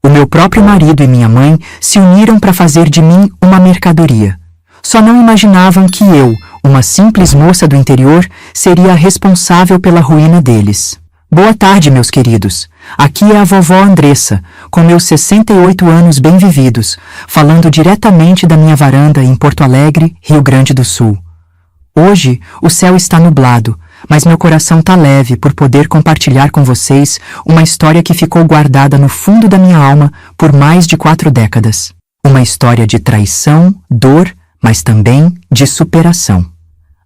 O meu próprio marido e minha mãe se uniram para fazer de mim uma mercadoria. Só não imaginavam que eu, uma simples moça do interior, seria a responsável pela ruína deles. Boa tarde, meus queridos. Aqui é a vovó Andressa, com meus 68 anos bem vividos, falando diretamente da minha varanda em Porto Alegre, Rio Grande do Sul. Hoje, o céu está nublado, mas meu coração tá leve por poder compartilhar com vocês uma história que ficou guardada no fundo da minha alma por mais de 4 décadas. Uma história de traição, dor, mas também de superação.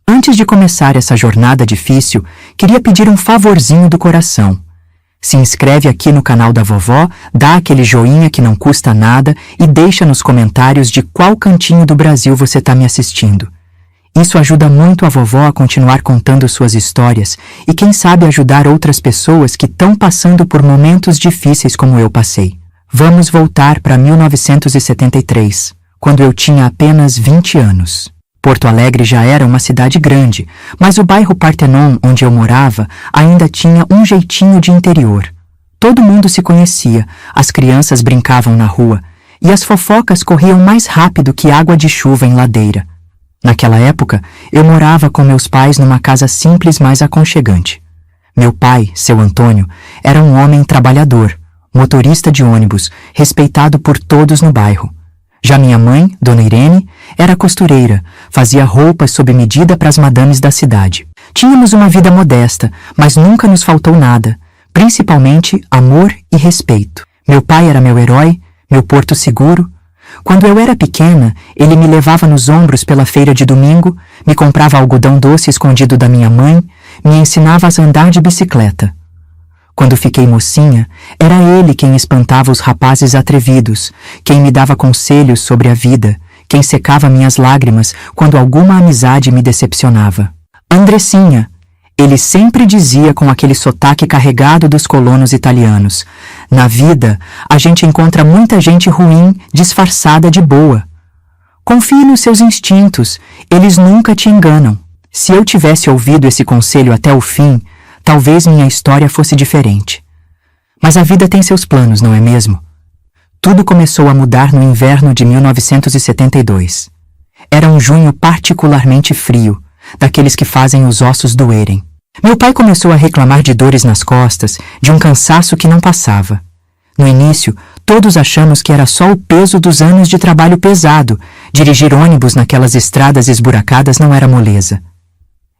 Antes de começar essa jornada difícil, queria pedir um favorzinho do coração. Se inscreve aqui no canal da vovó, dá aquele joinha que não custa nada e deixa nos comentários de qual cantinho do Brasil você está me assistindo. Isso ajuda muito a vovó a continuar contando suas histórias e quem sabe ajudar outras pessoas que estão passando por momentos difíceis como eu passei. Vamos voltar para 1973, quando eu tinha apenas 20 anos. Porto Alegre já era uma cidade grande, mas o bairro Partenon, onde eu morava, ainda tinha um jeitinho de interior. Todo mundo se conhecia, as crianças brincavam na rua, e as fofocas corriam mais rápido que água de chuva em ladeira. Naquela época, eu morava com meus pais numa casa simples, mas aconchegante. Meu pai, seu Antônio, era um homem trabalhador, motorista de ônibus, respeitado por todos no bairro. Já minha mãe, Dona Irene, era costureira, fazia roupas sob medida para as madames da cidade. Tínhamos uma vida modesta, mas nunca nos faltou nada, principalmente amor e respeito. Meu pai era meu herói, meu porto seguro. Quando eu era pequena, ele me levava nos ombros pela feira de domingo, me comprava algodão doce escondido da minha mãe, me ensinava a andar de bicicleta. Quando fiquei mocinha, era ele quem espantava os rapazes atrevidos, quem me dava conselhos sobre a vida, quem secava minhas lágrimas quando alguma amizade me decepcionava. Andressinha, ele sempre dizia com aquele sotaque carregado dos colonos italianos. Na vida, a gente encontra muita gente ruim, disfarçada de boa. Confie nos seus instintos, eles nunca te enganam. Se eu tivesse ouvido esse conselho até o fim, talvez minha história fosse diferente. Mas a vida tem seus planos, não é mesmo? Tudo começou a mudar no inverno de 1972. Era um junho particularmente frio, daqueles que fazem os ossos doerem. Meu pai começou a reclamar de dores nas costas, de um cansaço que não passava. No início, todos achamos que era só o peso dos anos de trabalho pesado. Dirigir ônibus naquelas estradas esburacadas não era moleza.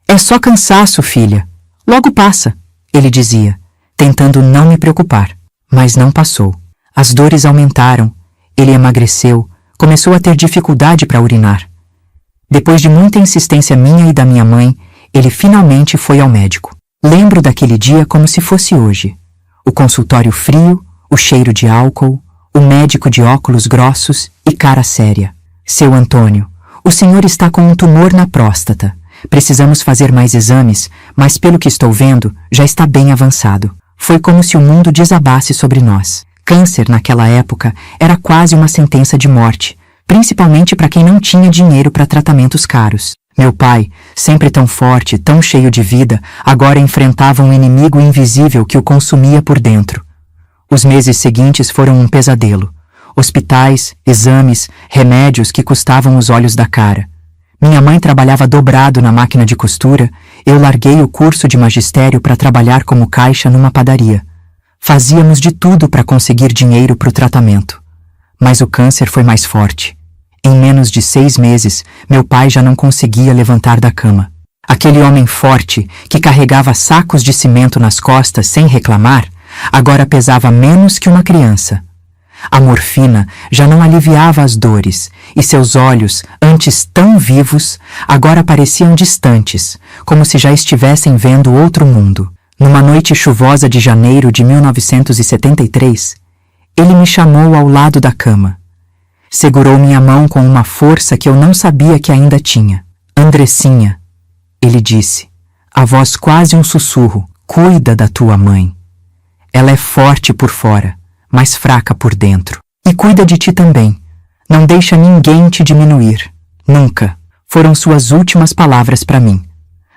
É só cansaço, filha. Logo passa, ele dizia, tentando não me preocupar. Mas não passou. As dores aumentaram, ele emagreceu, começou a ter dificuldade para urinar. Depois de muita insistência minha e da minha mãe, ele finalmente foi ao médico. Lembro daquele dia como se fosse hoje. O consultório frio, o cheiro de álcool, o médico de óculos grossos e cara séria. Seu Antônio, o senhor está com um tumor na próstata. Precisamos fazer mais exames, mas pelo que estou vendo, já está bem avançado. Foi como se o mundo desabasse sobre nós. Câncer, naquela época, era quase uma sentença de morte, principalmente para quem não tinha dinheiro para tratamentos caros. Meu pai, sempre tão forte, tão cheio de vida, agora enfrentava um inimigo invisível que o consumia por dentro. Os meses seguintes foram um pesadelo. Hospitais, exames, remédios que custavam os olhos da cara. Minha mãe trabalhava dobrado na máquina de costura, eu larguei o curso de magistério para trabalhar como caixa numa padaria. Fazíamos de tudo para conseguir dinheiro para o tratamento. Mas o câncer foi mais forte. Em menos de 6 meses, meu pai já não conseguia levantar da cama. Aquele homem forte, que carregava sacos de cimento nas costas sem reclamar, agora pesava menos que uma criança. A morfina já não aliviava as dores, e seus olhos, antes tão vivos, agora pareciam distantes, como se já estivessem vendo outro mundo. Numa noite chuvosa de janeiro de 1973, ele me chamou ao lado da cama. Segurou minha mão com uma força que eu não sabia que ainda tinha. Andressinha, ele disse, a voz quase um sussurro, cuida da tua mãe. Ela é forte por fora, mas fraca por dentro. E cuida de ti também. Não deixa ninguém te diminuir. Nunca. Foram suas últimas palavras para mim.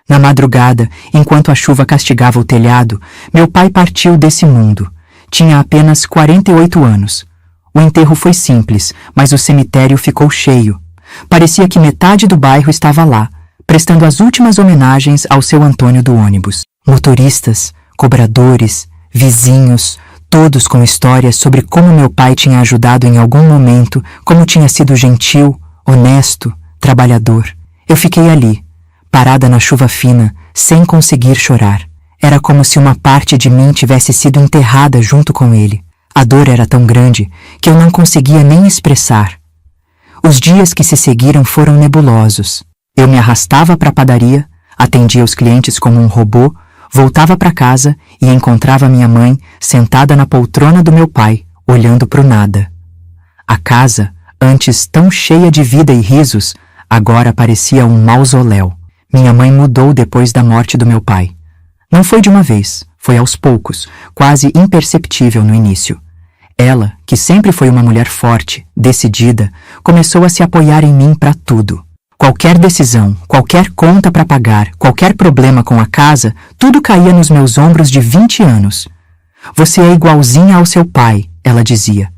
Na madrugada, enquanto a chuva castigava o telhado, meu pai partiu desse mundo. Tinha apenas 48 anos. O enterro foi simples, mas o cemitério ficou cheio. Parecia que metade do bairro estava lá, prestando as últimas homenagens ao seu Antônio do ônibus. Motoristas, cobradores, vizinhos, todos com histórias sobre como meu pai tinha ajudado em algum momento, como tinha sido gentil, honesto, trabalhador. Eu fiquei ali, parada na chuva fina, sem conseguir chorar. Era como se uma parte de mim tivesse sido enterrada junto com ele. A dor era tão grande que eu não conseguia nem expressar. Os dias que se seguiram foram nebulosos. Eu me arrastava para a padaria, atendia os clientes como um robô, voltava para casa e encontrava minha mãe sentada na poltrona do meu pai, olhando para o nada. A casa, antes tão cheia de vida e risos, agora parecia um mausoléu. Minha mãe mudou depois da morte do meu pai. Não foi de uma vez, foi aos poucos, quase imperceptível no início. Ela, que sempre foi uma mulher forte, decidida, começou a se apoiar em mim para tudo. Qualquer decisão, qualquer conta para pagar, qualquer problema com a casa, tudo caía nos meus ombros de 20 anos. Você é igualzinha ao seu pai, ela dizia.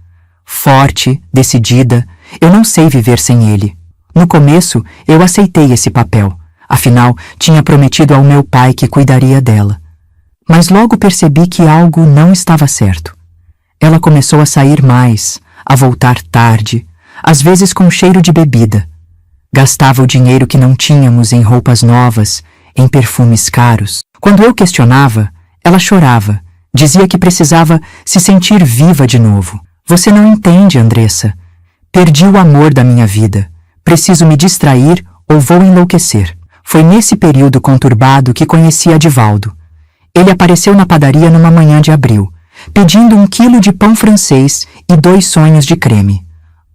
Forte, decidida, eu não sei viver sem ele. No começo, eu aceitei esse papel. Afinal, tinha prometido ao meu pai que cuidaria dela. Mas logo percebi que algo não estava certo. Ela começou a sair mais, a voltar tarde, às vezes com cheiro de bebida. Gastava o dinheiro que não tínhamos em roupas novas, em perfumes caros. Quando eu questionava, ela chorava, dizia que precisava se sentir viva de novo. Você não entende, Andressa. Perdi o amor da minha vida. Preciso me distrair ou vou enlouquecer. Foi nesse período conturbado que conheci Adivaldo. Ele apareceu na padaria numa manhã de abril, pedindo 1 quilo de pão francês e 2 sonhos de creme.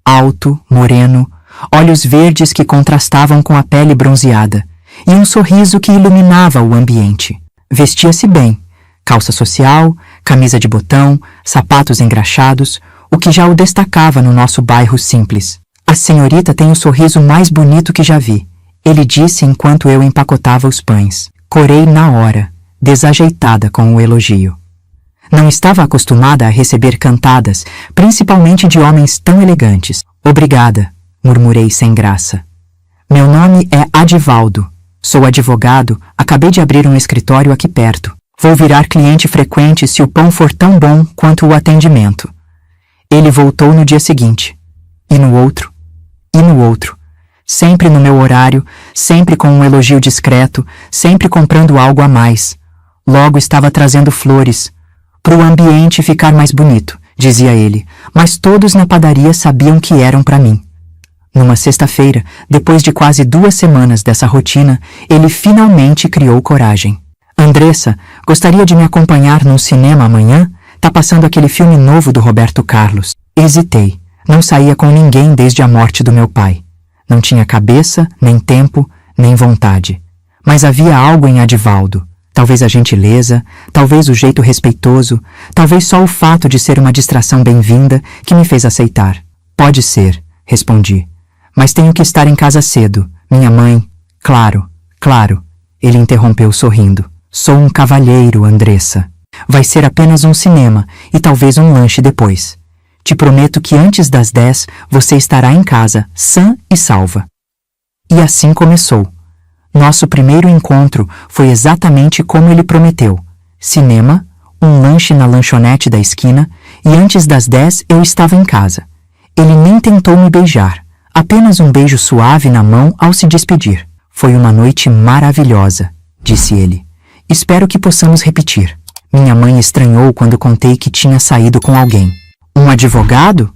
Alto, moreno, olhos verdes que contrastavam com a pele bronzeada, e um sorriso que iluminava o ambiente. Vestia-se bem, calça social, camisa de botão, sapatos engraxados, o que já o destacava no nosso bairro simples. A senhorita tem o sorriso mais bonito que já vi, ele disse enquanto eu empacotava os pães. Corei na hora, desajeitada com o elogio. Não estava acostumada a receber cantadas, principalmente de homens tão elegantes. Obrigada, murmurei sem graça. Meu nome é Adivaldo. Sou advogado, acabei de abrir um escritório aqui perto. Vou virar cliente frequente se o pão for tão bom quanto o atendimento. Ele voltou no dia seguinte. E no outro. E no outro. Sempre no meu horário, sempre com um elogio discreto, sempre comprando algo a mais. Logo estava trazendo flores. Para o ambiente ficar mais bonito, dizia ele, mas todos na padaria sabiam que eram para mim. Numa sexta-feira, depois de quase 2 semanas dessa rotina, ele finalmente criou coragem. Andressa, gostaria de me acompanhar num cinema amanhã? Tá passando aquele filme novo do Roberto Carlos. Hesitei. Não saía com ninguém desde a morte do meu pai. Não tinha cabeça, nem tempo, nem vontade. Mas havia algo em Adivaldo. Talvez a gentileza, talvez o jeito respeitoso, talvez só o fato de ser uma distração bem-vinda que me fez aceitar. Pode ser, respondi. Mas tenho que estar em casa cedo. Minha mãe... Claro, claro. Ele interrompeu sorrindo. Sou um cavalheiro, Andressa. Vai ser apenas um cinema e talvez um lanche depois. Te prometo que antes das 10 você estará em casa, sã e salva. E assim começou. Nosso primeiro encontro foi exatamente como ele prometeu. Cinema, um lanche na lanchonete da esquina e antes das 10 eu estava em casa. Ele nem tentou me beijar, apenas um beijo suave na mão ao se despedir. Foi uma noite maravilhosa, disse ele. Espero que possamos repetir. Minha mãe estranhou quando contei que tinha saído com alguém. Um advogado?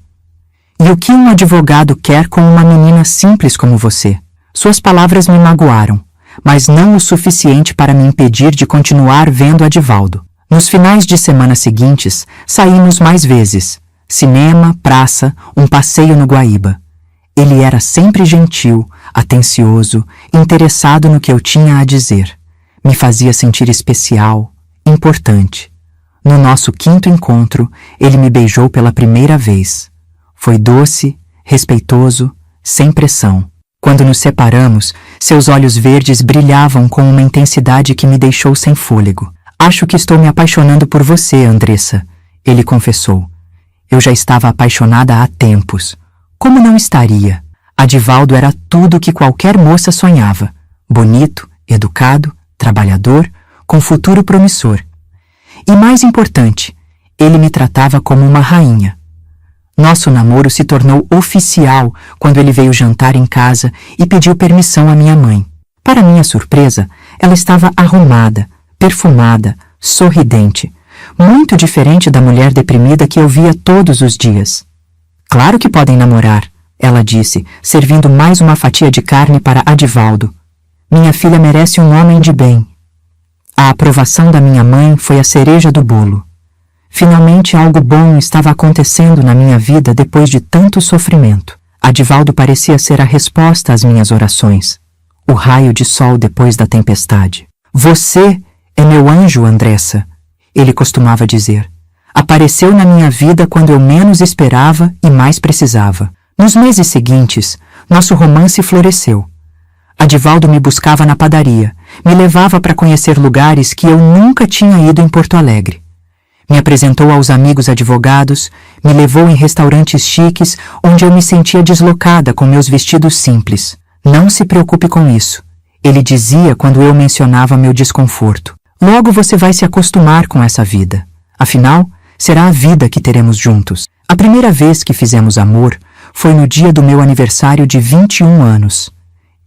E o que um advogado quer com uma menina simples como você? Suas palavras me magoaram, mas não o suficiente para me impedir de continuar vendo Adivaldo. Nos finais de semana seguintes, saímos mais vezes. Cinema, praça, um passeio no Guaíba. Ele era sempre gentil, atencioso, interessado no que eu tinha a dizer. Me fazia sentir especial, importante. No nosso 5º encontro, ele me beijou pela primeira vez. Foi doce, respeitoso, sem pressão. Quando nos separamos, seus olhos verdes brilhavam com uma intensidade que me deixou sem fôlego. Acho que estou me apaixonando por você, Andressa, ele confessou. Eu já estava apaixonada há tempos. Como não estaria? Adivaldo era tudo o que qualquer moça sonhava. Bonito, educado, trabalhador, com futuro promissor. E mais importante, ele me tratava como uma rainha. Nosso namoro se tornou oficial quando ele veio jantar em casa e pediu permissão à minha mãe. Para minha surpresa, ela estava arrumada, perfumada, sorridente, muito diferente da mulher deprimida que eu via todos os dias. Claro que podem namorar, ela disse, servindo mais uma fatia de carne para Adivaldo. Minha filha merece um homem de bem. A aprovação da minha mãe foi a cereja do bolo. Finalmente algo bom estava acontecendo na minha vida depois de tanto sofrimento. Adivaldo parecia ser a resposta às minhas orações. O raio de sol depois da tempestade. Você é meu anjo, Andressa, ele costumava dizer. Apareceu na minha vida quando eu menos esperava e mais precisava. Nos meses seguintes, nosso romance floresceu. Adivaldo me buscava na padaria, me levava para conhecer lugares que eu nunca tinha ido em Porto Alegre. Me apresentou aos amigos advogados, me levou em restaurantes chiques onde eu me sentia deslocada com meus vestidos simples. Não se preocupe com isso, ele dizia quando eu mencionava meu desconforto. Logo você vai se acostumar com essa vida. Afinal, será a vida que teremos juntos. A primeira vez que fizemos amor foi no dia do meu aniversário de 21 anos.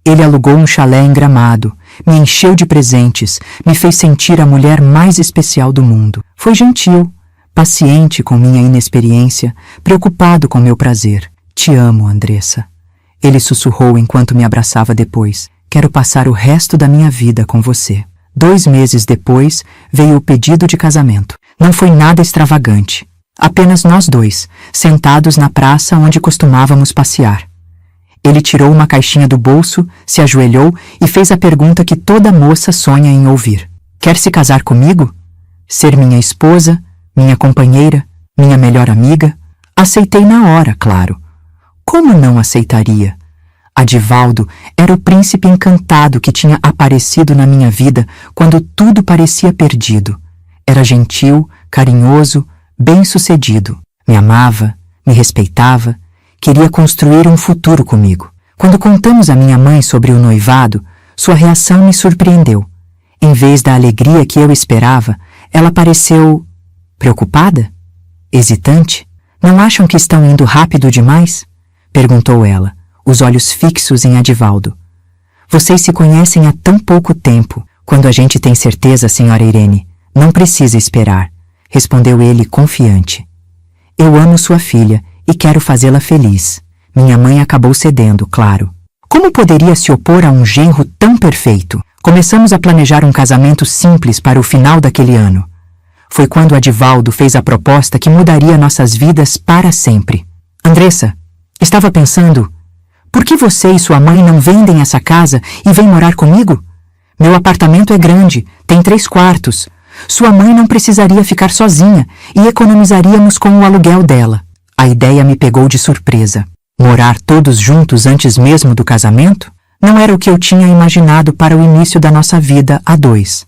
Ele alugou um chalé em Gramado, me encheu de presentes, me fez sentir a mulher mais especial do mundo. Foi gentil, paciente com minha inexperiência, preocupado com meu prazer. Te amo, Andressa. Ele sussurrou enquanto me abraçava depois. Quero passar o resto da minha vida com você. 2 meses depois, veio o pedido de casamento. Não foi nada extravagante. Apenas nós dois, sentados na praça onde costumávamos passear. Ele tirou uma caixinha do bolso, se ajoelhou e fez a pergunta que toda moça sonha em ouvir. Quer se casar comigo? Ser minha esposa, minha companheira, minha melhor amiga? Aceitei na hora, claro. Como não aceitaria? Adivaldo era o príncipe encantado que tinha aparecido na minha vida quando tudo parecia perdido. Era gentil, carinhoso, bem-sucedido. Me amava, me respeitava, queria construir um futuro comigo. Quando contamos à minha mãe sobre o noivado, sua reação me surpreendeu. Em vez da alegria que eu esperava, ela pareceu preocupada? Hesitante? Não acham que estão indo rápido demais? Perguntou ela, os olhos fixos em Adivaldo. Vocês se conhecem há tão pouco tempo. Quando a gente tem certeza, senhora Irene, não precisa esperar, respondeu ele confiante. Eu amo sua filha e quero fazê-la feliz. Minha mãe acabou cedendo, claro. Como poderia se opor a um genro tão perfeito? Começamos a planejar um casamento simples para o final daquele ano. Foi quando Adivaldo fez a proposta que mudaria nossas vidas para sempre. Andressa, estava pensando, por que você e sua mãe não vendem essa casa e vêm morar comigo? Meu apartamento é grande, tem 3 quartos. Sua mãe não precisaria ficar sozinha e economizaríamos com o aluguel dela. A ideia me pegou de surpresa. Morar todos juntos antes mesmo do casamento? Não era o que eu tinha imaginado para o início da nossa vida a 2.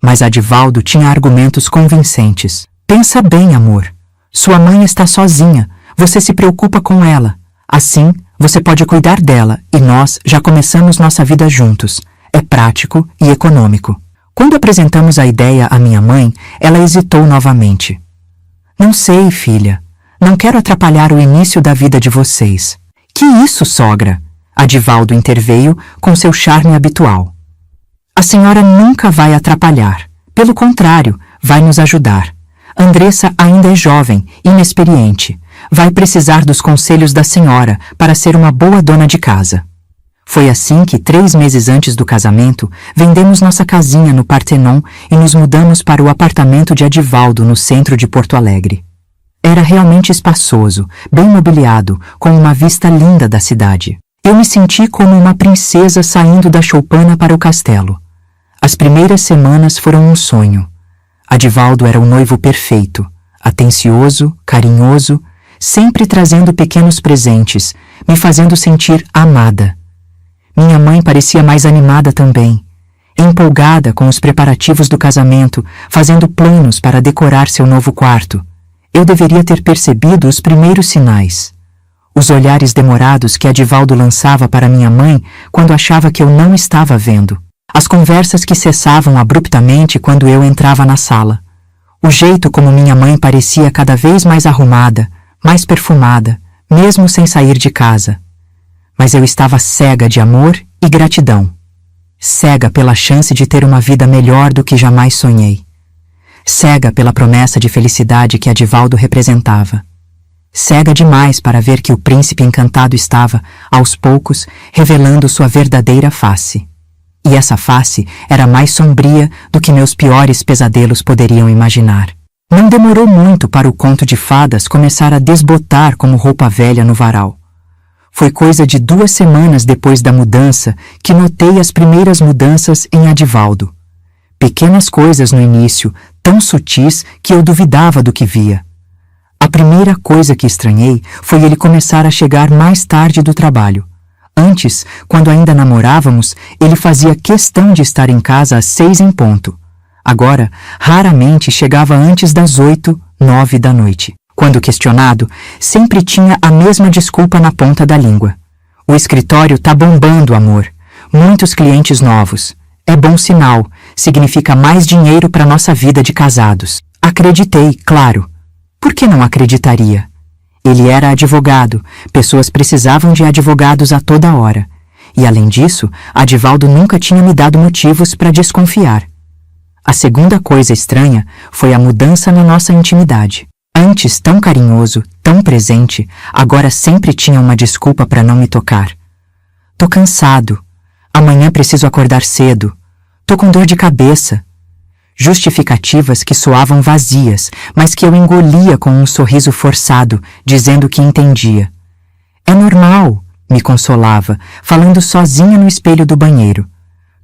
Mas Adivaldo tinha argumentos convincentes. Pensa bem, amor. Sua mãe está sozinha. Você se preocupa com ela. Assim, você pode cuidar dela e nós já começamos nossa vida juntos. É prático e econômico. Quando apresentamos a ideia à minha mãe, ela hesitou novamente. Não sei, filha. Não quero atrapalhar o início da vida de vocês. Que isso, sogra? Adivaldo interveio com seu charme habitual. A senhora nunca vai atrapalhar. Pelo contrário, vai nos ajudar. Andressa ainda é jovem, inexperiente. Vai precisar dos conselhos da senhora para ser uma boa dona de casa. Foi assim que, 3 meses antes do casamento, vendemos nossa casinha no Partenon e nos mudamos para o apartamento de Adivaldo no centro de Porto Alegre. Era realmente espaçoso, bem mobiliado, com uma vista linda da cidade. Eu me senti como uma princesa saindo da choupana para o castelo. As primeiras semanas foram um sonho. Adivaldo era o noivo perfeito, atencioso, carinhoso, sempre trazendo pequenos presentes, me fazendo sentir amada. Minha mãe parecia mais animada também, empolgada com os preparativos do casamento, fazendo planos para decorar seu novo quarto. Eu deveria ter percebido os primeiros sinais. Os olhares demorados que Adivaldo lançava para minha mãe quando achava que eu não estava vendo. As conversas que cessavam abruptamente quando eu entrava na sala. O jeito como minha mãe parecia cada vez mais arrumada, mais perfumada, mesmo sem sair de casa. Mas eu estava cega de amor e gratidão. Cega pela chance de ter uma vida melhor do que jamais sonhei. Cega pela promessa de felicidade que Adivaldo representava. Cega demais para ver que o príncipe encantado estava, aos poucos, revelando sua verdadeira face. E essa face era mais sombria do que meus piores pesadelos poderiam imaginar. Não demorou muito para o conto de fadas começar a desbotar como roupa velha no varal. Foi coisa de 2 semanas depois da mudança que notei as primeiras mudanças em Adivaldo. Pequenas coisas no início, tão sutis que eu duvidava do que via. A primeira coisa que estranhei foi ele começar a chegar mais tarde do trabalho. Antes, quando ainda namorávamos, ele fazia questão de estar em casa às 6 em ponto. Agora, raramente chegava antes das 8, 9 da noite. Quando questionado, sempre tinha a mesma desculpa na ponta da língua. O escritório tá bombando, amor. Muitos clientes novos. É bom sinal. Significa mais dinheiro para nossa vida de casados. Acreditei, claro. Por que não acreditaria? Ele era advogado. Pessoas precisavam de advogados a toda hora. E, além disso, Adivaldo nunca tinha me dado motivos para desconfiar. A segunda coisa estranha foi a mudança na nossa intimidade. Antes tão carinhoso, tão presente, agora sempre tinha uma desculpa para não me tocar. Tô cansado. Amanhã preciso acordar cedo. Tô com dor de cabeça. Justificativas que soavam vazias, mas que eu engolia com um sorriso forçado, dizendo que entendia. É normal, me consolava, falando sozinha no espelho do banheiro.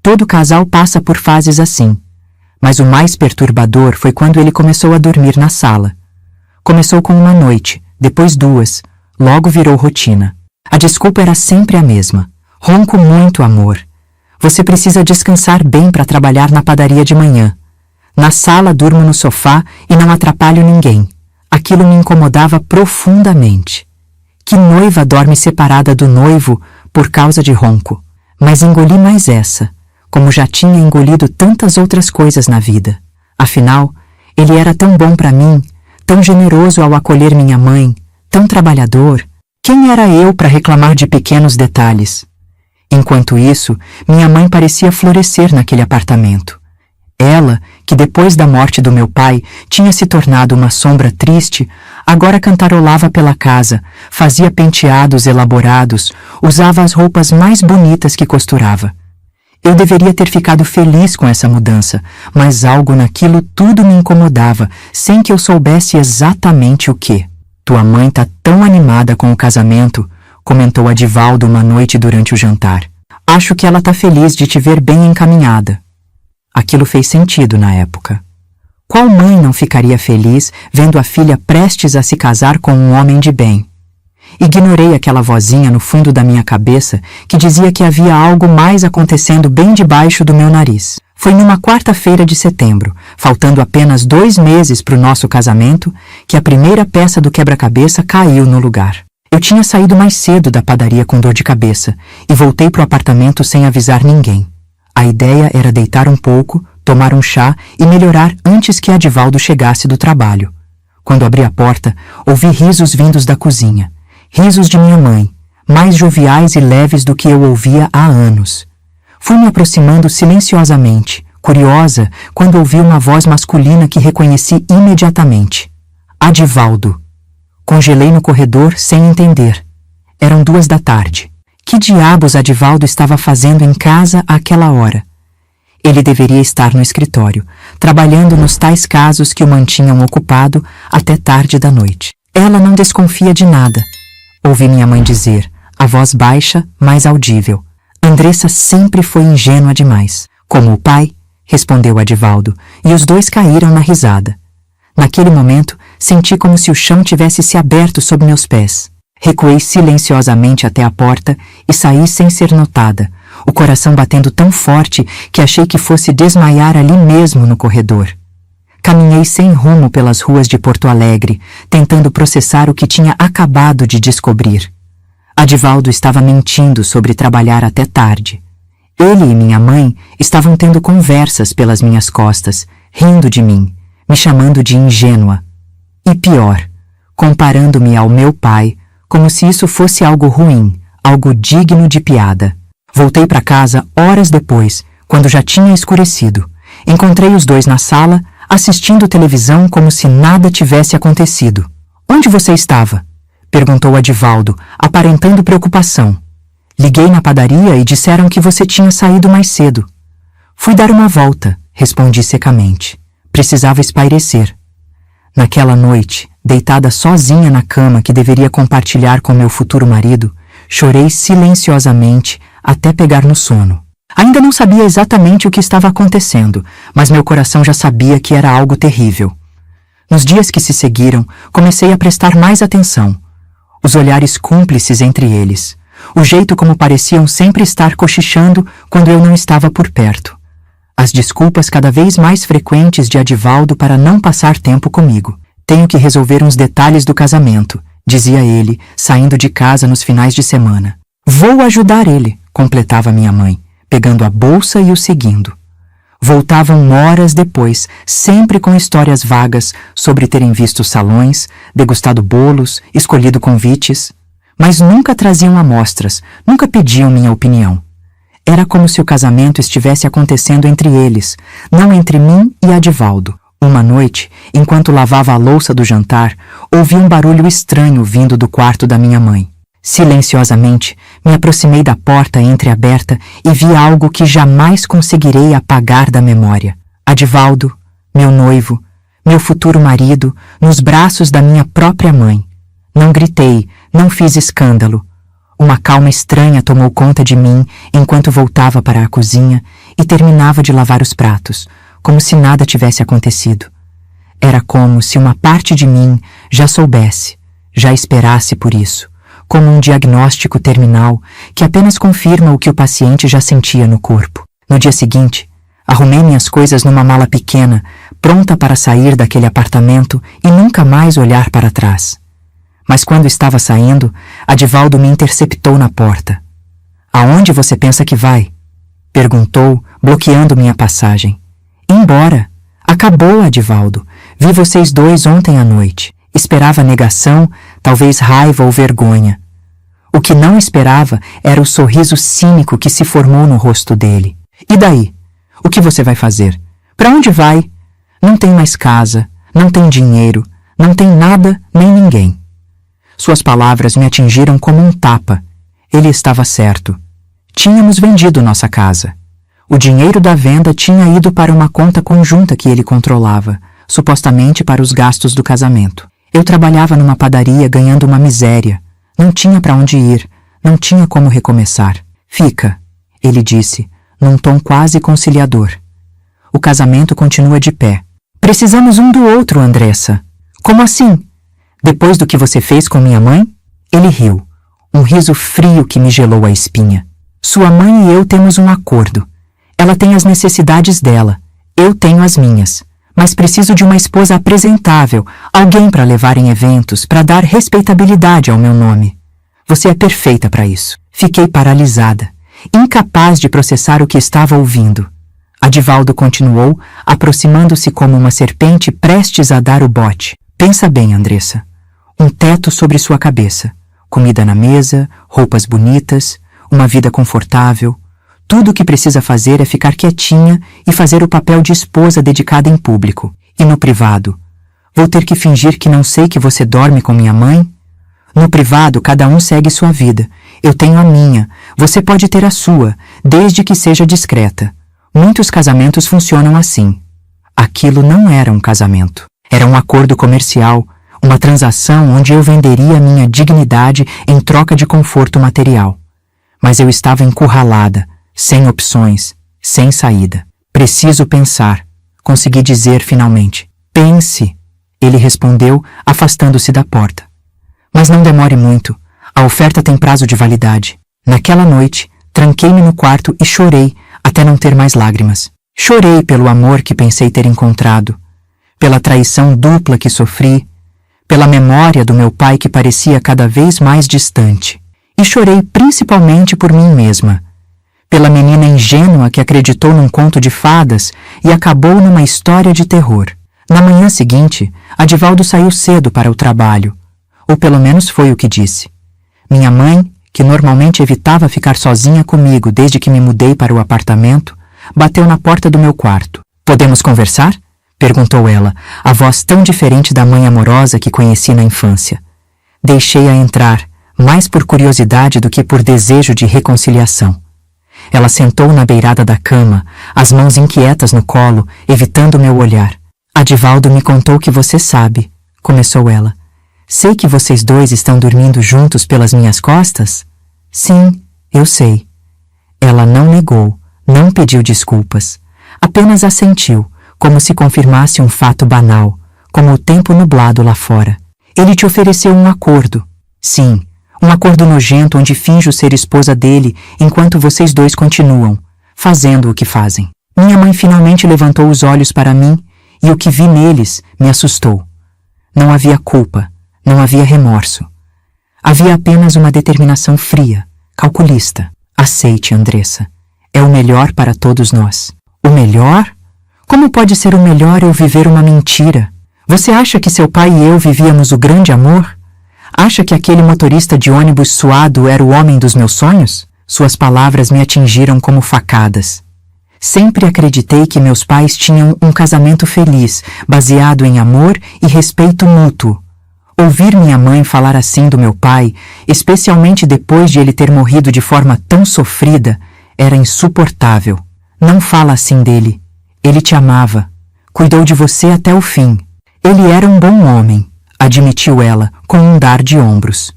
Todo casal passa por fases assim. Mas o mais perturbador foi quando ele começou a dormir na sala. Começou com uma noite, depois 2, logo virou rotina. A desculpa era sempre a mesma. Ronco muito, amor. Você precisa descansar bem para trabalhar na padaria de manhã. Na sala durmo no sofá e não atrapalho ninguém. Aquilo me incomodava profundamente. Que noiva dorme separada do noivo por causa de ronco? Mas engoli mais essa, como já tinha engolido tantas outras coisas na vida. Afinal, ele era tão bom para mim, tão generoso ao acolher minha mãe, tão trabalhador. Quem era eu para reclamar de pequenos detalhes? Enquanto isso, minha mãe parecia florescer naquele apartamento. Ela, que depois da morte do meu pai tinha se tornado uma sombra triste, agora cantarolava pela casa, fazia penteados elaborados, usava as roupas mais bonitas que costurava. Eu deveria ter ficado feliz com essa mudança, mas algo naquilo tudo me incomodava, sem que eu soubesse exatamente o que. Tua mãe tá tão animada com o casamento, comentou Adivaldo uma noite durante o jantar. Acho que ela tá feliz de te ver bem encaminhada. Aquilo fez sentido na época. Qual mãe não ficaria feliz vendo a filha prestes a se casar com um homem de bem? Ignorei aquela vozinha no fundo da minha cabeça que dizia que havia algo mais acontecendo bem debaixo do meu nariz. Foi numa quarta-feira de setembro, faltando apenas 2 meses para o nosso casamento, que a primeira peça do quebra-cabeça caiu no lugar. Eu tinha saído mais cedo da padaria com dor de cabeça e voltei para o apartamento sem avisar ninguém. A ideia era deitar um pouco, tomar um chá e melhorar antes que Adivaldo chegasse do trabalho. Quando abri a porta, ouvi risos vindos da cozinha. Risos de minha mãe, mais joviais e leves do que eu ouvia há anos. Fui me aproximando silenciosamente, curiosa, quando ouvi uma voz masculina que reconheci imediatamente. Adivaldo. Congelei no corredor sem entender. Eram 2 da tarde. Que diabos Adivaldo estava fazendo em casa àquela hora? Ele deveria estar no escritório, trabalhando nos tais casos que o mantinham ocupado até tarde da noite. Ela não desconfia de nada. Ouvi minha mãe dizer, a voz baixa, mas audível. Andressa sempre foi ingênua demais. Como o pai, respondeu Adivaldo, e os 2 caíram na risada. Naquele momento, senti como se o chão tivesse se aberto sob meus pés. Recuei silenciosamente até a porta e saí sem ser notada, o coração batendo tão forte que achei que fosse desmaiar ali mesmo no corredor. Caminhei sem rumo pelas ruas de Porto Alegre, tentando processar o que tinha acabado de descobrir. Adivaldo estava mentindo sobre trabalhar até tarde. Ele e minha mãe estavam tendo conversas pelas minhas costas, rindo de mim, me chamando de ingênua. E pior, comparando-me ao meu pai, como se isso fosse algo ruim, algo digno de piada. Voltei para casa horas depois, quando já tinha escurecido. Encontrei os dois na sala, assistindo televisão como se nada tivesse acontecido. Onde você estava? Perguntou Adivaldo, aparentando preocupação. Liguei na padaria e disseram que você tinha saído mais cedo. Fui dar uma volta, respondi secamente. Precisava espairecer. Naquela noite, deitada sozinha na cama que deveria compartilhar com meu futuro marido, chorei silenciosamente até pegar no sono. Ainda não sabia exatamente o que estava acontecendo, mas meu coração já sabia que era algo terrível. Nos dias que se seguiram, comecei a prestar mais atenção. Os olhares cúmplices entre eles. O jeito como pareciam sempre estar cochichando quando eu não estava por perto. As desculpas cada vez mais frequentes de Adivaldo para não passar tempo comigo. Tenho que resolver uns detalhes do casamento, dizia ele, saindo de casa nos finais de semana. Vou ajudar ele, completava minha mãe, pegando a bolsa e o seguindo. Voltavam horas depois, sempre com histórias vagas sobre terem visto salões, degustado bolos, escolhido convites, mas nunca traziam amostras, nunca pediam minha opinião. Era como se o casamento estivesse acontecendo entre eles, não entre mim e Adivaldo. Uma noite, enquanto lavava a louça do jantar, ouvi um barulho estranho vindo do quarto da minha mãe. Silenciosamente, me aproximei da porta entreaberta e vi algo que jamais conseguirei apagar da memória. Adivaldo, meu noivo, meu futuro marido, nos braços da minha própria mãe. Não gritei, não fiz escândalo. Uma calma estranha tomou conta de mim enquanto voltava para a cozinha e terminava de lavar os pratos, como se nada tivesse acontecido. Era como se uma parte de mim já soubesse, já esperasse por isso, como um diagnóstico terminal que apenas confirma o que o paciente já sentia no corpo. No dia seguinte, arrumei minhas coisas numa mala pequena, pronta para sair daquele apartamento e nunca mais olhar para trás. Mas quando estava saindo, Adivaldo me interceptou na porta. Aonde você pensa que vai? Perguntou, bloqueando minha passagem. Embora. Acabou, Adivaldo. Vi vocês dois ontem à noite. Esperava negação, talvez raiva ou vergonha. O que não esperava era o sorriso cínico que se formou no rosto dele. E daí? O que você vai fazer? Para onde vai? Não tem mais casa, não tem dinheiro, não tem nada nem ninguém. Suas palavras me atingiram como um tapa. Ele estava certo. Tínhamos vendido nossa casa. O dinheiro da venda tinha ido para uma conta conjunta que ele controlava, supostamente para os gastos do casamento. Eu trabalhava numa padaria ganhando uma miséria. Não tinha para onde ir, não tinha como recomeçar. Fica, ele disse, num tom quase conciliador. O casamento continua de pé. Precisamos um do outro, Andressa. Como assim? Depois do que você fez com minha mãe? Ele riu, um riso frio que me gelou a espinha. Sua mãe e eu temos um acordo. Ela tem as necessidades dela, eu tenho as minhas. Mas preciso de uma esposa apresentável, alguém para levar em eventos, para dar respeitabilidade ao meu nome. Você é perfeita para isso. Fiquei paralisada, incapaz de processar o que estava ouvindo. Adivaldo continuou, aproximando-se como uma serpente prestes a dar o bote. Pensa bem, Andressa. Um teto sobre sua cabeça, comida na mesa, roupas bonitas, uma vida confortável. Tudo o que precisa fazer é ficar quietinha e fazer o papel de esposa dedicada em público. E no privado? Vou ter que fingir que não sei que você dorme com minha mãe? No privado, cada um segue sua vida. Eu tenho a minha, você pode ter a sua, desde que seja discreta. Muitos casamentos funcionam assim. Aquilo não era um casamento. Era um acordo comercial, uma transação onde eu venderia minha dignidade em troca de conforto material. Mas eu estava encurralada, sem opções, sem saída. Preciso pensar, consegui dizer finalmente. Pense, ele respondeu, afastando-se da porta. Mas não demore muito, a oferta tem prazo de validade. Naquela noite, tranquei-me no quarto e chorei até não ter mais lágrimas. Chorei pelo amor que pensei ter encontrado. pela traição dupla que sofri, pela memória do meu pai que parecia cada vez mais distante. E chorei principalmente por mim mesma, pela menina ingênua que acreditou num conto de fadas e acabou numa história de terror. Na manhã seguinte, Adivaldo saiu cedo para o trabalho, ou pelo menos foi o que disse. Minha mãe, que normalmente evitava ficar sozinha comigo desde que me mudei para o apartamento, bateu na porta do meu quarto. "Podemos conversar?" perguntou ela, a voz tão diferente da mãe amorosa que conheci na infância. Deixei-a entrar, mais por curiosidade do que por desejo de reconciliação. Ela sentou na beirada da cama, as mãos inquietas no colo, evitando meu olhar. "Adivaldo me contou que você sabe", começou ela. "Sei que vocês dois estão dormindo juntos pelas minhas costas?" "Sim, eu sei." Ela não negou, não pediu desculpas. Apenas assentiu, como se confirmasse um fato banal, como o tempo nublado lá fora. "Ele te ofereceu um acordo." "Sim, um acordo nojento onde finjo ser esposa dele enquanto vocês dois continuam, fazendo o que fazem." Minha mãe finalmente levantou os olhos para mim e o que vi neles me assustou. Não havia culpa, não havia remorso. Havia apenas uma determinação fria, calculista. "Aceite, Andressa. É o melhor para todos nós." "O melhor? Como pode ser o melhor eu viver uma mentira? Você acha que seu pai e eu vivíamos o grande amor? Acha que aquele motorista de ônibus suado era o homem dos meus sonhos?" Suas palavras me atingiram como facadas. Sempre acreditei que meus pais tinham um casamento feliz, baseado em amor e respeito mútuo. Ouvir minha mãe falar assim do meu pai, especialmente depois de ele ter morrido de forma tão sofrida, era insuportável. "Não fala assim dele. Ele te amava. Cuidou de você até o fim. Ele era um bom homem", admitiu ela, com um dar de ombros.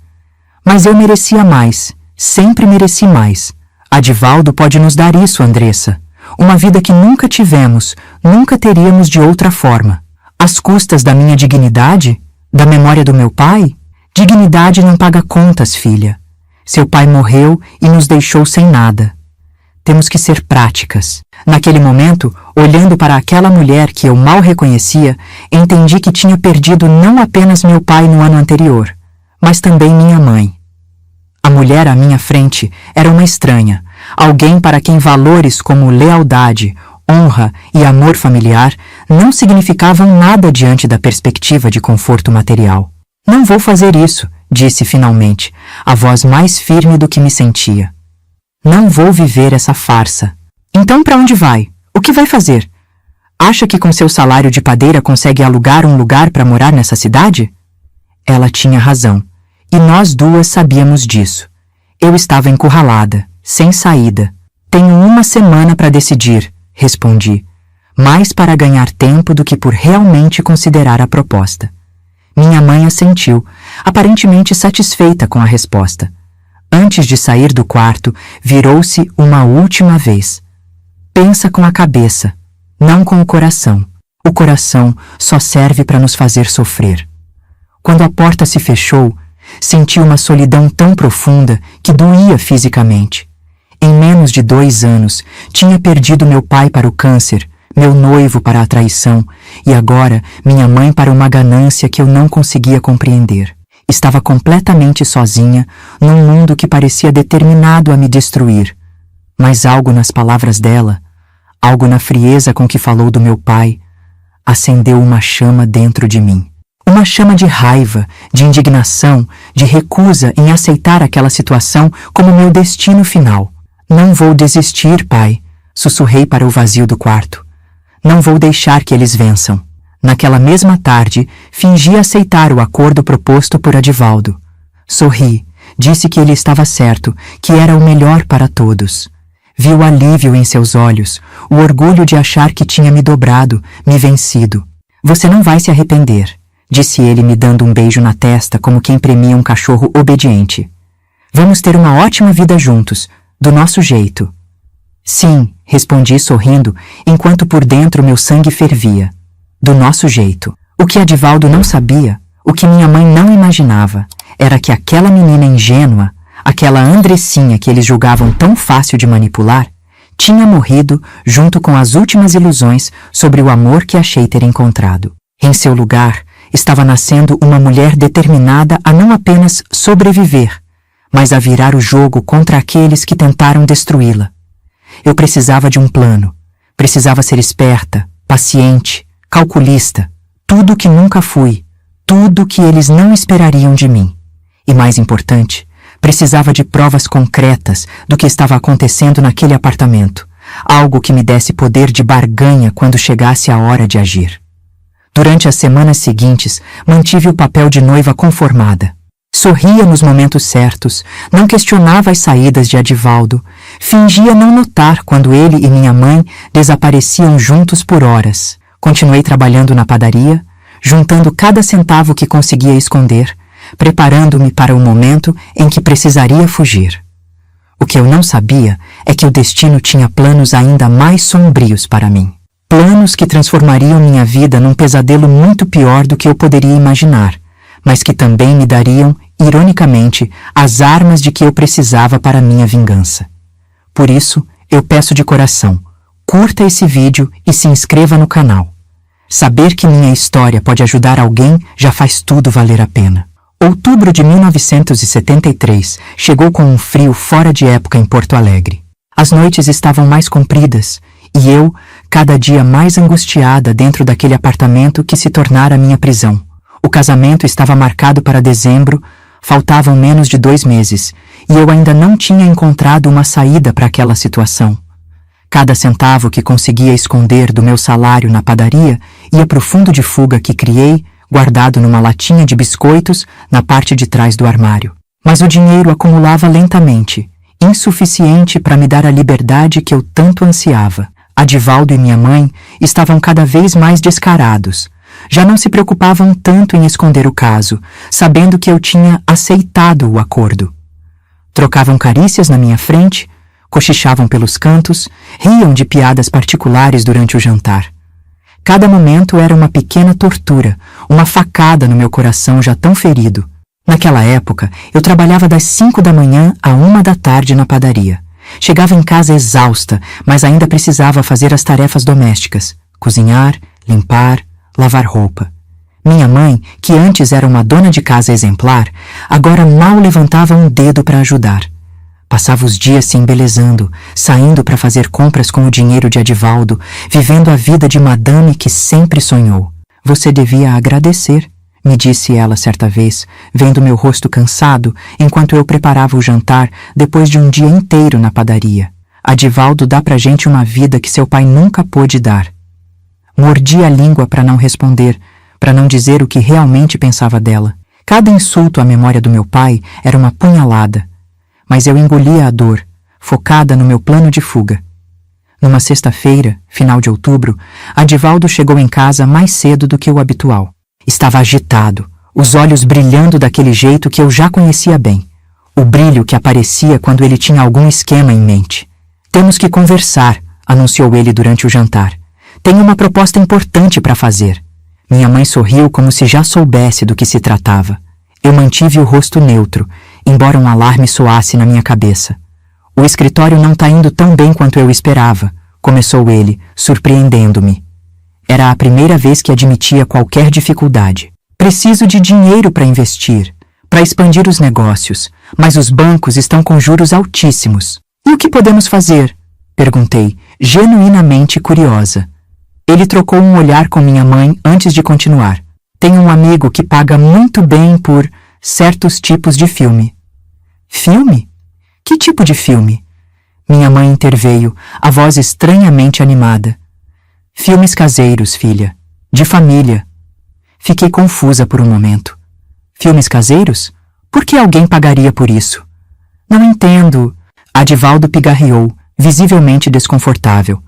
"Mas eu merecia mais. Sempre mereci mais. Adivaldo pode nos dar isso, Andressa. Uma vida que nunca tivemos, nunca teríamos de outra forma. Às custas da minha dignidade? Da memória do meu pai? Dignidade não paga contas, filha. Seu pai morreu e nos deixou sem nada. Temos que ser práticas." Naquele momento, olhando para aquela mulher que eu mal reconhecia, entendi que tinha perdido não apenas meu pai no ano anterior, mas também minha mãe. A mulher à minha frente era uma estranha, alguém para quem valores como lealdade, honra e amor familiar não significavam nada diante da perspectiva de conforto material. "Não vou fazer isso", disse finalmente, a voz mais firme do que me sentia. "Não vou viver essa farsa." "Então para onde vai? O que vai fazer? Acha que com seu salário de padeira consegue alugar um lugar para morar nessa cidade?" Ela tinha razão, e nós duas sabíamos disso. Eu estava encurralada, sem saída. "Tenho uma semana para decidir", respondi, mais para ganhar tempo do que por realmente considerar a proposta. Minha mãe assentiu, aparentemente satisfeita com a resposta. Antes de sair do quarto, virou-se uma última vez. "Pensa com a cabeça, não com o coração. O coração só serve para nos fazer sofrer." Quando a porta se fechou, senti uma solidão tão profunda que doía fisicamente. Em menos de 2 anos, tinha perdido meu pai para o câncer, meu noivo para a traição e agora minha mãe para uma ganância que eu não conseguia compreender. Estava completamente sozinha num mundo que parecia determinado a me destruir. Mas algo nas palavras dela, algo na frieza com que falou do meu pai, acendeu uma chama dentro de mim. Uma chama de raiva, de indignação, de recusa em aceitar aquela situação como meu destino final. "Não vou desistir, pai", sussurrei para o vazio do quarto. "Não vou deixar que eles vençam." Naquela mesma tarde, fingi aceitar o acordo proposto por Adivaldo. Sorri, disse que ele estava certo, que era o melhor para todos. Vi o alívio em seus olhos, o orgulho de achar que tinha me dobrado, me vencido. "Você não vai se arrepender", disse ele me dando um beijo na testa como quem premia um cachorro obediente. "Vamos ter uma ótima vida juntos, do nosso jeito." "Sim", respondi sorrindo, enquanto por dentro meu sangue fervia. Do nosso jeito. O que Adivaldo não sabia, o que minha mãe não imaginava, era que aquela menina ingênua, aquela Andressinha que eles julgavam tão fácil de manipular, tinha morrido junto com as últimas ilusões sobre o amor que achei ter encontrado. Em seu lugar, estava nascendo uma mulher determinada a não apenas sobreviver, mas a virar o jogo contra aqueles que tentaram destruí-la. Eu precisava de um plano. Precisava ser esperta, paciente, calculista, tudo o que nunca fui, tudo o que eles não esperariam de mim. E mais importante, precisava de provas concretas do que estava acontecendo naquele apartamento, algo que me desse poder de barganha quando chegasse a hora de agir. Durante as semanas seguintes, mantive o papel de noiva conformada. Sorria nos momentos certos, não questionava as saídas de Adivaldo, fingia não notar quando ele e minha mãe desapareciam juntos por horas. Continuei trabalhando na padaria, juntando cada centavo que conseguia esconder, preparando-me para o momento em que precisaria fugir. O que eu não sabia é que o destino tinha planos ainda mais sombrios para mim. Planos que transformariam minha vida num pesadelo muito pior do que eu poderia imaginar, mas que também me dariam, ironicamente, as armas de que eu precisava para minha vingança. Por isso, eu peço de coração, curta esse vídeo e se inscreva no canal. Saber que minha história pode ajudar alguém já faz tudo valer a pena. Outubro de 1973 chegou com um frio fora de época em Porto Alegre. As noites estavam mais compridas e eu, cada dia mais angustiada dentro daquele apartamento que se tornara minha prisão. O casamento estava marcado para dezembro, faltavam menos de 2 meses, e eu ainda não tinha encontrado uma saída para aquela situação. Cada centavo que conseguia esconder do meu salário na padaria ia para o fundo de fuga que criei, guardado numa latinha de biscoitos na parte de trás do armário. Mas o dinheiro acumulava lentamente, insuficiente para me dar a liberdade que eu tanto ansiava. Adivaldo e minha mãe estavam cada vez mais descarados. Já não se preocupavam tanto em esconder o caso, sabendo que eu tinha aceitado o acordo. Trocavam carícias na minha frente, cochichavam pelos cantos, riam de piadas particulares durante o jantar. Cada momento era uma pequena tortura, uma facada no meu coração já tão ferido. Naquela época, eu trabalhava das 5 da manhã à 1 da tarde na padaria. Chegava em casa exausta, mas ainda precisava fazer as tarefas domésticas, cozinhar, limpar, lavar roupa. Minha mãe, que antes era uma dona de casa exemplar, agora mal levantava um dedo para ajudar. Passava os dias se embelezando, saindo para fazer compras com o dinheiro de Adivaldo, vivendo a vida de madame que sempre sonhou. Você devia agradecer, me disse ela certa vez, vendo meu rosto cansado enquanto eu preparava o jantar depois de um dia inteiro na padaria. Adivaldo dá pra gente uma vida que seu pai nunca pôde dar. Mordi a língua para não responder, para não dizer o que realmente pensava dela. Cada insulto à memória do meu pai era uma punhalada, mas eu engolia a dor, focada no meu plano de fuga. Numa sexta-feira, final de outubro, Adivaldo chegou em casa mais cedo do que o habitual. Estava agitado, os olhos brilhando daquele jeito que eu já conhecia bem. O brilho que aparecia quando ele tinha algum esquema em mente. Temos que conversar, anunciou ele durante o jantar. Tenho uma proposta importante para fazer. Minha mãe sorriu como se já soubesse do que se tratava. Eu mantive o rosto neutro, embora um alarme soasse na minha cabeça. O escritório não está indo tão bem quanto eu esperava, começou ele, surpreendendo-me. Era a primeira vez que admitia qualquer dificuldade. Preciso de dinheiro para investir, para expandir os negócios, mas os bancos estão com juros altíssimos. E o que podemos fazer? Perguntei, genuinamente curiosa. Ele trocou um olhar com minha mãe antes de continuar. Tenho um amigo que paga muito bem por certos tipos de filme. Filme? Que tipo de filme? Minha mãe interveio, a voz estranhamente animada. Filmes caseiros, filha. De família. Fiquei confusa por um momento. Filmes caseiros? Por que alguém pagaria por isso? Não entendo. Adivaldo pigarreou, visivelmente desconfortável.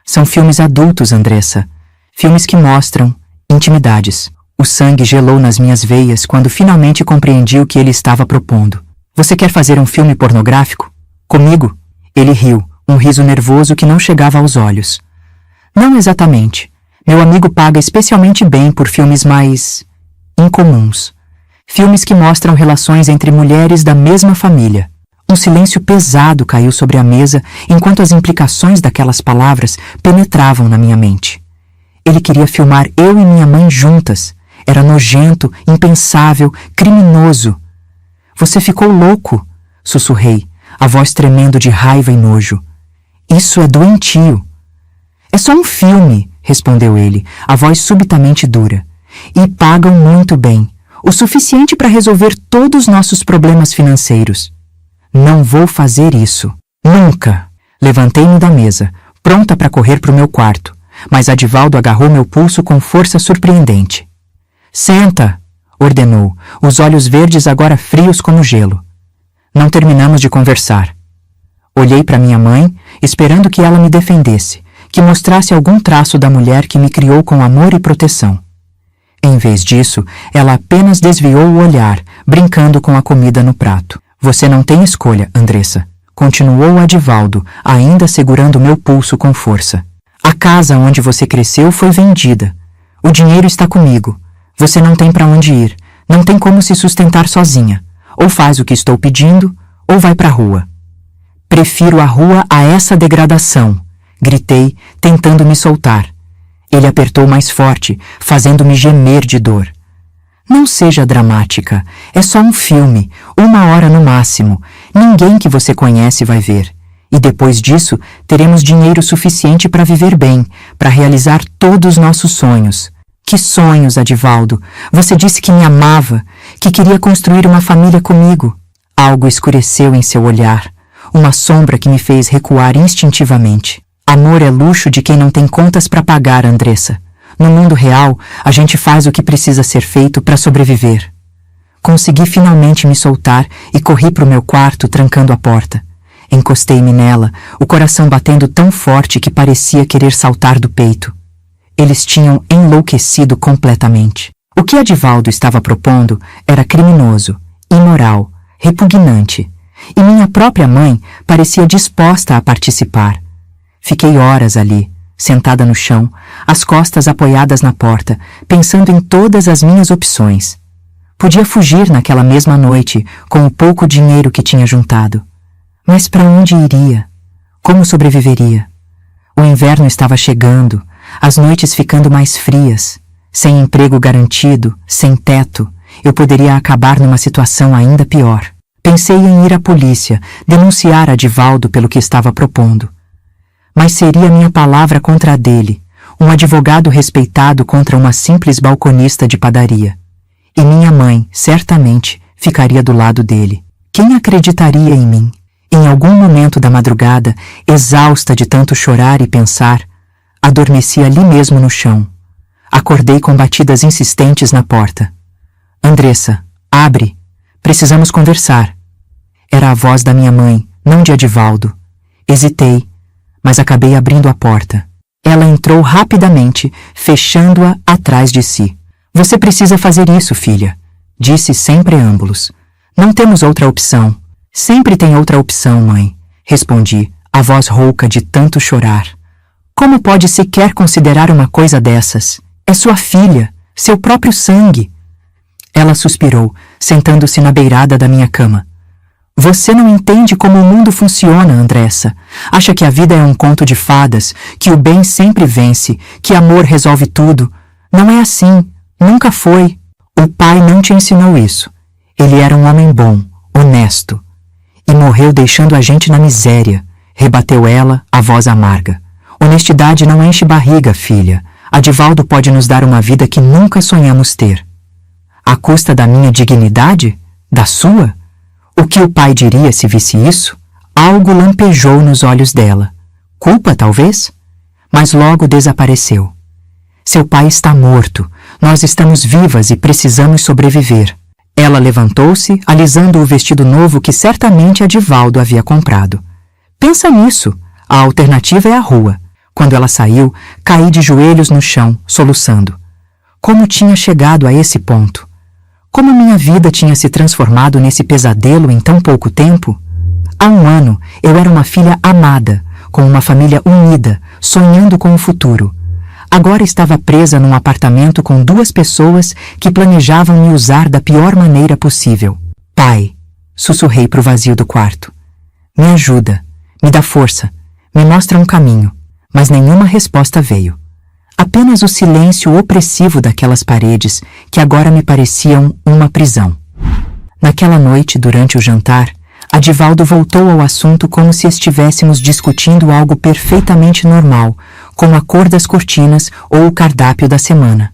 São filmes adultos, Andressa. Filmes que mostram intimidades. O sangue gelou nas minhas veias quando finalmente compreendi o que ele estava propondo. Você quer fazer um filme pornográfico? Comigo? Ele riu, um riso nervoso que não chegava aos olhos. Não exatamente. Meu amigo paga especialmente bem por filmes mais incomuns. Filmes que mostram relações entre mulheres da mesma família. Um silêncio pesado caiu sobre a mesa enquanto as implicações daquelas palavras penetravam na minha mente. Ele queria filmar eu e minha mãe juntas. Era nojento, impensável, criminoso. Você ficou louco, sussurrei, a voz tremendo de raiva e nojo. Isso é doentio. É só um filme, respondeu ele, a voz subitamente dura. E pagam muito bem, o suficiente para resolver todos os nossos problemas financeiros. Não vou fazer isso. Nunca. Levantei-me da mesa, pronta para correr para o meu quarto, mas Adivaldo agarrou meu pulso com força surpreendente. Senta, ordenou, os olhos verdes agora frios como gelo. Não terminamos de conversar. Olhei para minha mãe, esperando que ela me defendesse, que mostrasse algum traço da mulher que me criou com amor e proteção. Em vez disso, ela apenas desviou o olhar, brincando com a comida no prato. Você não tem escolha, Andressa, continuou Adivaldo, ainda segurando meu pulso com força. A casa onde você cresceu foi vendida. O dinheiro está comigo. Você não tem para onde ir, não tem como se sustentar sozinha. Ou faz o que estou pedindo, ou vai para a rua. Prefiro a rua a essa degradação, gritei, tentando me soltar. Ele apertou mais forte, fazendo-me gemer de dor. Não seja dramática, é só um filme, 1 hora no máximo. Ninguém que você conhece vai ver. E depois disso, teremos dinheiro suficiente para viver bem, para realizar todos os nossos sonhos. Que sonhos, Adivaldo! Você disse que me amava, que queria construir uma família comigo. Algo escureceu em seu olhar, uma sombra que me fez recuar instintivamente. Amor é luxo de quem não tem contas para pagar, Andressa. No mundo real, a gente faz o que precisa ser feito para sobreviver. Consegui finalmente me soltar e corri para o meu quarto, trancando a porta. Encostei-me nela, o coração batendo tão forte que parecia querer saltar do peito. Eles tinham enlouquecido completamente. O que Adivaldo estava propondo era criminoso, imoral, repugnante. E minha própria mãe parecia disposta a participar. Fiquei horas ali, sentada no chão, as costas apoiadas na porta, pensando em todas as minhas opções. Podia fugir naquela mesma noite, com o pouco dinheiro que tinha juntado. Mas para onde iria? Como sobreviveria? O inverno estava chegando, as noites ficando mais frias. Sem emprego garantido, sem teto, eu poderia acabar numa situação ainda pior. Pensei em ir à polícia, denunciar Adivaldo pelo que estava propondo. Mas seria minha palavra contra a dele, um advogado respeitado contra uma simples balconista de padaria. E minha mãe, certamente, ficaria do lado dele. Quem acreditaria em mim? Em algum momento da madrugada, exausta de tanto chorar e pensar, adormeci ali mesmo no chão. Acordei com batidas insistentes na porta. Andressa, abre. Precisamos conversar. Era a voz da minha mãe, não de Adivaldo. Hesitei, mas acabei abrindo a porta. Ela entrou rapidamente, fechando-a atrás de si. Você precisa fazer isso, filha, disse sem preâmbulos. Não temos outra opção. Sempre tem outra opção, mãe, respondi, a voz rouca de tanto chorar. Como pode sequer considerar uma coisa dessas? É sua filha, seu próprio sangue. Ela suspirou, sentando-se na beirada da minha cama. Você não entende como o mundo funciona, Andressa. Acha que a vida é um conto de fadas, que o bem sempre vence, que amor resolve tudo. Não é assim. Nunca foi. O pai não te ensinou isso. Ele era um homem bom, honesto. E morreu deixando a gente na miséria, rebateu ela, a voz amarga. Honestidade não enche barriga, filha. Adivaldo pode nos dar uma vida que nunca sonhamos ter. À custa da minha dignidade? Da sua? O que o pai diria se visse isso? Algo lampejou nos olhos dela. Culpa, talvez? Mas logo desapareceu. Seu pai está morto. Nós estamos vivas e precisamos sobreviver. Ela levantou-se, alisando o vestido novo que certamente Adivaldo havia comprado. Pensa nisso. A alternativa é a rua. Quando ela saiu, caí de joelhos no chão, soluçando. Como tinha chegado a esse ponto? Como minha vida tinha se transformado nesse pesadelo em tão pouco tempo? Há 1 ano, eu era uma filha amada, com uma família unida, sonhando com o futuro. Agora estava presa num apartamento com 2 pessoas que planejavam me usar da pior maneira possível. Pai, sussurrei para o vazio do quarto. Me ajuda, me dá força, me mostra um caminho. Mas nenhuma resposta veio. Apenas o silêncio opressivo daquelas paredes que agora me pareciam uma prisão. Naquela noite, durante o jantar, Adivaldo voltou ao assunto como se estivéssemos discutindo algo perfeitamente normal, como a cor das cortinas ou o cardápio da semana.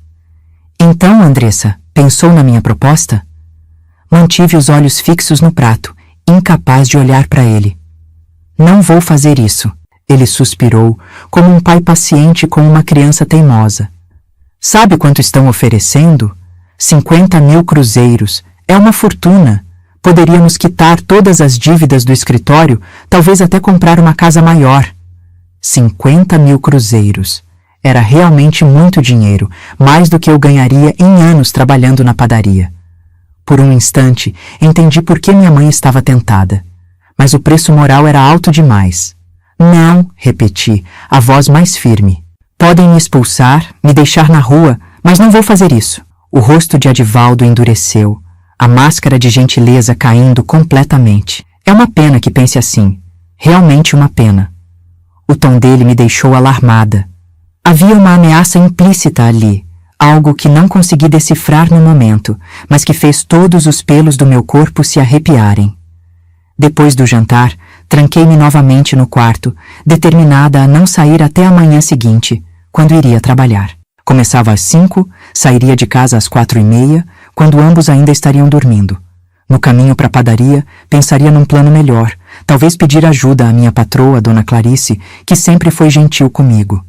Então, Andressa, pensou na minha proposta? Mantive os olhos fixos no prato, incapaz de olhar para ele. Não vou fazer isso, ele suspirou, como um pai paciente com uma criança teimosa. Sabe quanto estão oferecendo? 50.000 cruzeiros. É uma fortuna. Poderíamos quitar todas as dívidas do escritório, talvez até comprar uma casa maior. 50.000 cruzeiros. Era realmente muito dinheiro, mais do que eu ganharia em anos trabalhando na padaria. Por um instante, entendi por que minha mãe estava tentada. Mas o preço moral era alto demais. Não, repeti, a voz mais firme. Podem me expulsar, me deixar na rua, mas não vou fazer isso. O rosto de Adivaldo endureceu, a máscara de gentileza caindo completamente. É uma pena que pense assim. Realmente uma pena. O tom dele me deixou alarmada. Havia uma ameaça implícita ali, algo que não consegui decifrar no momento, mas que fez todos os pelos do meu corpo se arrepiarem. Depois do jantar, tranquei-me novamente no quarto, determinada a não sair até a manhã seguinte, quando iria trabalhar. Começava às 5, sairia de casa às 4:30, quando ambos ainda estariam dormindo. No caminho para a padaria, pensaria num plano melhor, talvez pedir ajuda à minha patroa, Dona Clarice, que sempre foi gentil comigo.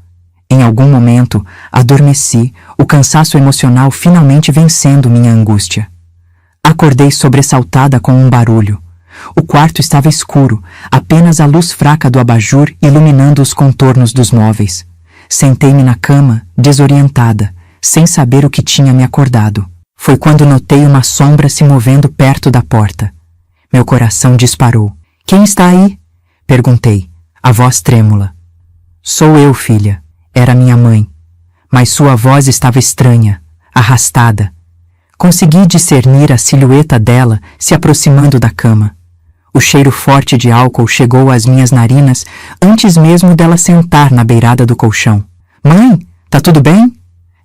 Em algum momento, adormeci, o cansaço emocional finalmente vencendo minha angústia. Acordei sobressaltada com um barulho. O quarto estava escuro, apenas a luz fraca do abajur iluminando os contornos dos móveis. Sentei-me na cama, desorientada, sem saber o que tinha me acordado. Foi quando notei uma sombra se movendo perto da porta. Meu coração disparou. — Quem está aí? Perguntei, a voz trêmula. — Sou eu, filha. Era minha mãe. Mas sua voz estava estranha, arrastada. Consegui discernir a silhueta dela se aproximando da cama. O cheiro forte de álcool chegou às minhas narinas antes mesmo dela sentar na beirada do colchão. — Mãe, tá tudo bem?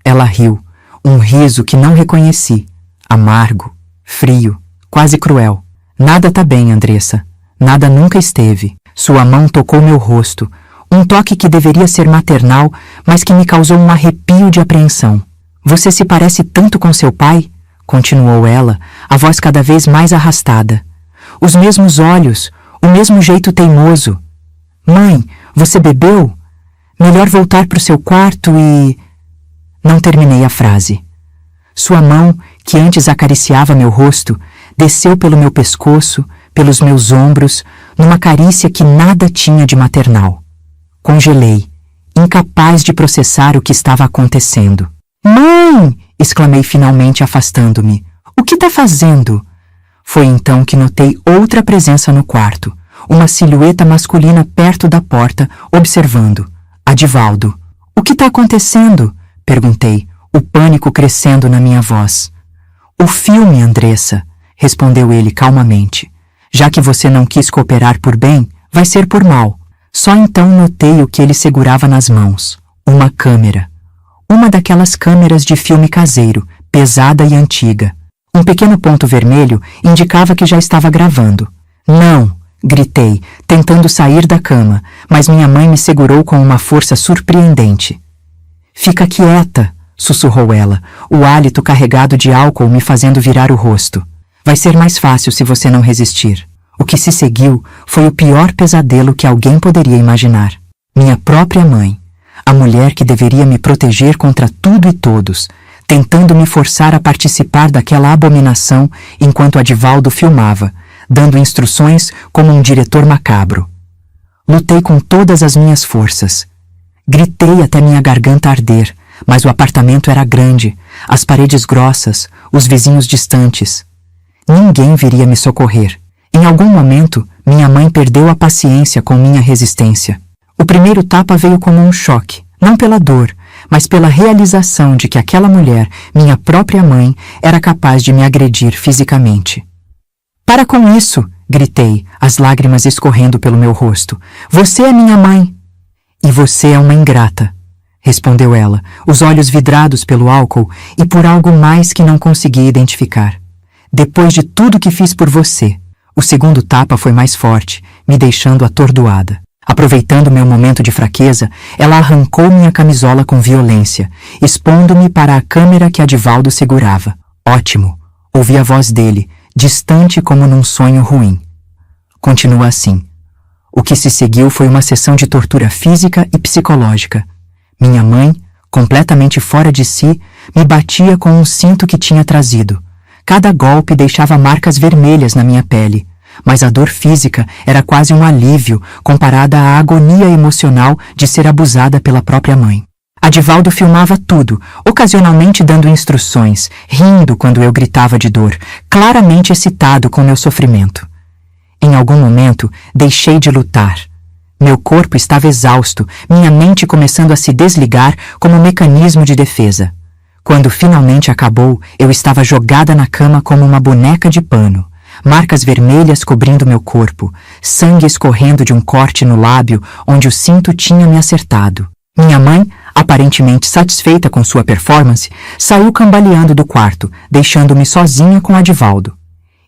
Ela riu, um riso que não reconheci, amargo, frio, quase cruel. — Nada tá bem, Andressa. Nada nunca esteve. Sua mão tocou meu rosto, um toque que deveria ser maternal, mas que me causou um arrepio de apreensão. — Você se parece tanto com seu pai? Continuou ela, a voz cada vez mais arrastada. Os mesmos olhos, o mesmo jeito teimoso. — Mãe, você bebeu? Melhor voltar para o seu quarto e... Não terminei a frase. Sua mão, que antes acariciava meu rosto, desceu pelo meu pescoço, pelos meus ombros, numa carícia que nada tinha de maternal. Congelei, incapaz de processar o que estava acontecendo. — Mãe! Exclamei finalmente afastando-me. — O que está fazendo? Foi então que notei outra presença no quarto, uma silhueta masculina perto da porta, observando. Adivaldo. — O que está acontecendo? Perguntei, o pânico crescendo na minha voz. — O filme, Andressa, respondeu ele calmamente. Já que você não quis cooperar por bem, vai ser por mal. Só então notei o que ele segurava nas mãos. Uma câmera. Uma daquelas câmeras de filme caseiro, pesada e antiga. Um pequeno ponto vermelho indicava que já estava gravando. — Não! Gritei, tentando sair da cama, mas minha mãe me segurou com uma força surpreendente. — Fica quieta! Sussurrou ela, o hálito carregado de álcool me fazendo virar o rosto. Vai ser mais fácil se você não resistir. O que se seguiu foi o pior pesadelo que alguém poderia imaginar. Minha própria mãe, a mulher que deveria me proteger contra tudo e todos, tentando me forçar a participar daquela abominação enquanto Adivaldo filmava, dando instruções como um diretor macabro. Lutei com todas as minhas forças. Gritei até minha garganta arder, mas o apartamento era grande, as paredes grossas, os vizinhos distantes. Ninguém viria me socorrer. Em algum momento, minha mãe perdeu a paciência com minha resistência. O primeiro tapa veio como um choque, não pela dor, mas pela realização de que aquela mulher, minha própria mãe, era capaz de me agredir fisicamente. — Para com isso! Gritei, as lágrimas escorrendo pelo meu rosto. — Você é minha mãe! — E você é uma ingrata! respondeu ela, os olhos vidrados pelo álcool e por algo mais que não consegui identificar. Depois de tudo que fiz por você. O segundo tapa foi mais forte, me deixando atordoada. Aproveitando meu momento de fraqueza, ela arrancou minha camisola com violência, expondo-me para a câmera que Adivaldo segurava. Ótimo! Ouvi a voz dele, distante como num sonho ruim. Continua assim. O que se seguiu foi uma sessão de tortura física e psicológica. Minha mãe, completamente fora de si, me batia com um cinto que tinha trazido. Cada golpe deixava marcas vermelhas na minha pele, mas a dor física era quase um alívio comparada à agonia emocional de ser abusada pela própria mãe. Adivaldo filmava tudo, ocasionalmente dando instruções, rindo quando eu gritava de dor, claramente excitado com meu sofrimento. Em algum momento, deixei de lutar. Meu corpo estava exausto, minha mente começando a se desligar como mecanismo de defesa. Quando finalmente acabou, eu estava jogada na cama como uma boneca de pano, marcas vermelhas cobrindo meu corpo, sangue escorrendo de um corte no lábio onde o cinto tinha me acertado. Minha mãe, aparentemente satisfeita com sua performance, saiu cambaleando do quarto, deixando-me sozinha com Adivaldo.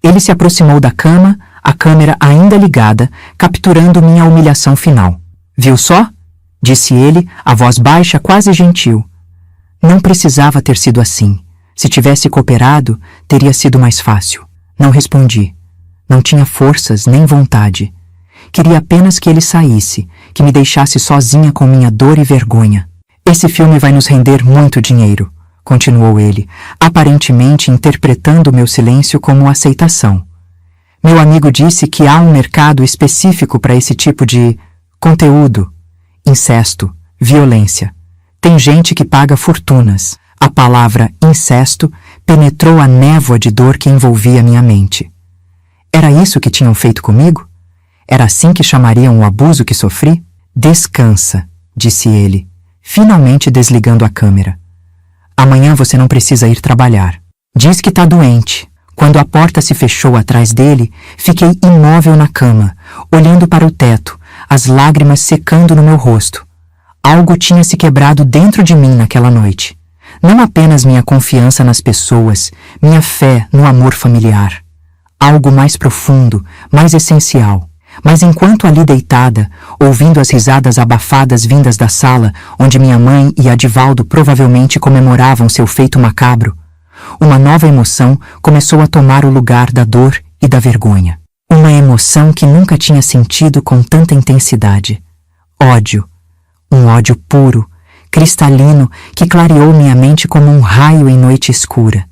Ele se aproximou da cama, a câmera ainda ligada, capturando minha humilhação final. Viu só? Disse ele, a voz baixa, quase gentil. Não precisava ter sido assim. Se tivesse cooperado, teria sido mais fácil. Não respondi. Não tinha forças nem vontade. Queria apenas que ele saísse, que me deixasse sozinha com minha dor e vergonha. Esse filme vai nos render muito dinheiro, continuou ele, aparentemente interpretando meu silêncio como aceitação. Meu amigo disse que há um mercado específico para esse tipo de conteúdo. Incesto, violência. Tem gente que paga fortunas. A palavra incesto penetrou a névoa de dor que envolvia minha mente. Era isso que tinham feito comigo? Era assim que chamariam o abuso que sofri? Descansa, disse ele, finalmente desligando a câmera. Amanhã você não precisa ir trabalhar. Diz que tá doente. Quando a porta se fechou atrás dele, fiquei imóvel na cama, olhando para o teto, as lágrimas secando no meu rosto. Algo tinha se quebrado dentro de mim naquela noite. Não apenas minha confiança nas pessoas, minha fé no amor familiar. Algo mais profundo, mais essencial. Mas enquanto ali deitada, ouvindo as risadas abafadas vindas da sala, onde minha mãe e Adivaldo provavelmente comemoravam seu feito macabro, uma nova emoção começou a tomar o lugar da dor e da vergonha. Uma emoção que nunca tinha sentido com tanta intensidade. Ódio. Um ódio puro, cristalino, que clareou minha mente como um raio em noite escura.